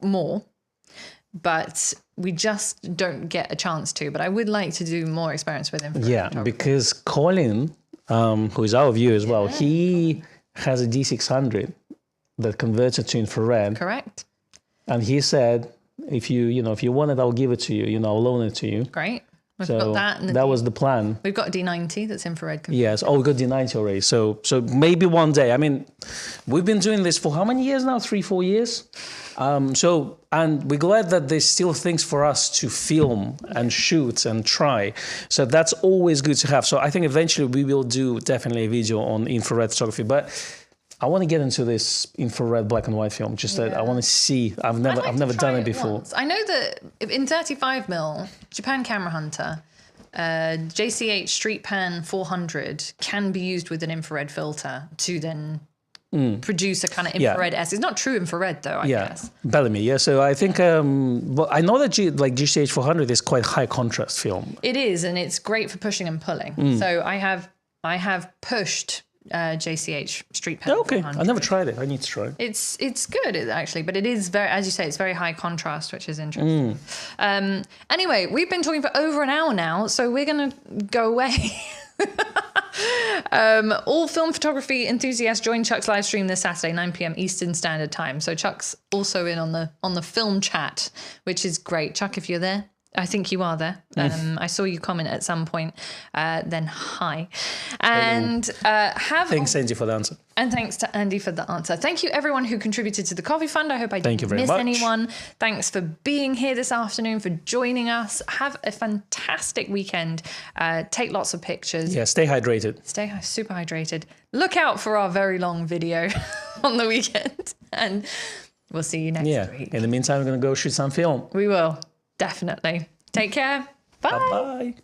Speaker 1: more, but we just don't get a chance to. But I would like to do more experience with infrared photography. Because
Speaker 2: Colin, who is our viewer as well, he has a D600 that converts it to infrared.
Speaker 1: Correct.
Speaker 2: And he said, if you want it, I'll give it to you. I'll loan it to you.
Speaker 1: Great. We've got that.
Speaker 2: That was the plan.
Speaker 1: We've got a D90 that's infrared.
Speaker 2: Yes. Oh, we got D90 already. So maybe one day. I mean, we've been doing this for how many years now? 3-4 years. And we're glad that there's still things for us to film and shoot and try. So that's always good to have. So I think eventually we will do definitely a video on infrared photography. But I want to get into this infrared black and white film. I want to see. I've never done it before.
Speaker 1: Once. I know that in 35mm, Japan Camera Hunter, JCH Street Pan 400 can be used with an infrared filter to then produce a kind of infrared S. It's not true infrared though, I guess. Bellamy,
Speaker 2: yeah. So I think, I know that GCH 400 is quite high contrast film.
Speaker 1: It is, and it's great for pushing and pulling. So I have pushed JCH Street Pen.
Speaker 2: Okay, I never tried it. I need to try it.
Speaker 1: It's good actually, but it is very, as you say, it's very high contrast, which is interesting. Anyway, we've been talking for over an hour now, so we're gonna go away. All film photography enthusiasts join Chuck's live stream this Saturday, 9 p.m. Eastern Standard Time. So Chuck's also in on the film chat, which is great. Chuck, if you're there, I think you are there. I saw you comment at some point. Then hi. And
Speaker 2: thanks, Andy, for the answer.
Speaker 1: And thanks to Andy for the answer. Thank you, everyone who contributed to the Coffee Fund. I hope I didn't miss anyone. Thanks for being here this afternoon, for joining us. Have a fantastic weekend. Take lots of pictures.
Speaker 2: Yeah, stay hydrated.
Speaker 1: Stay super hydrated. Look out for our very long video on the weekend. And we'll see you next week.
Speaker 2: In the meantime, we're going to go shoot some film.
Speaker 1: We will. Definitely. Take care. Bye.
Speaker 2: Bye-bye.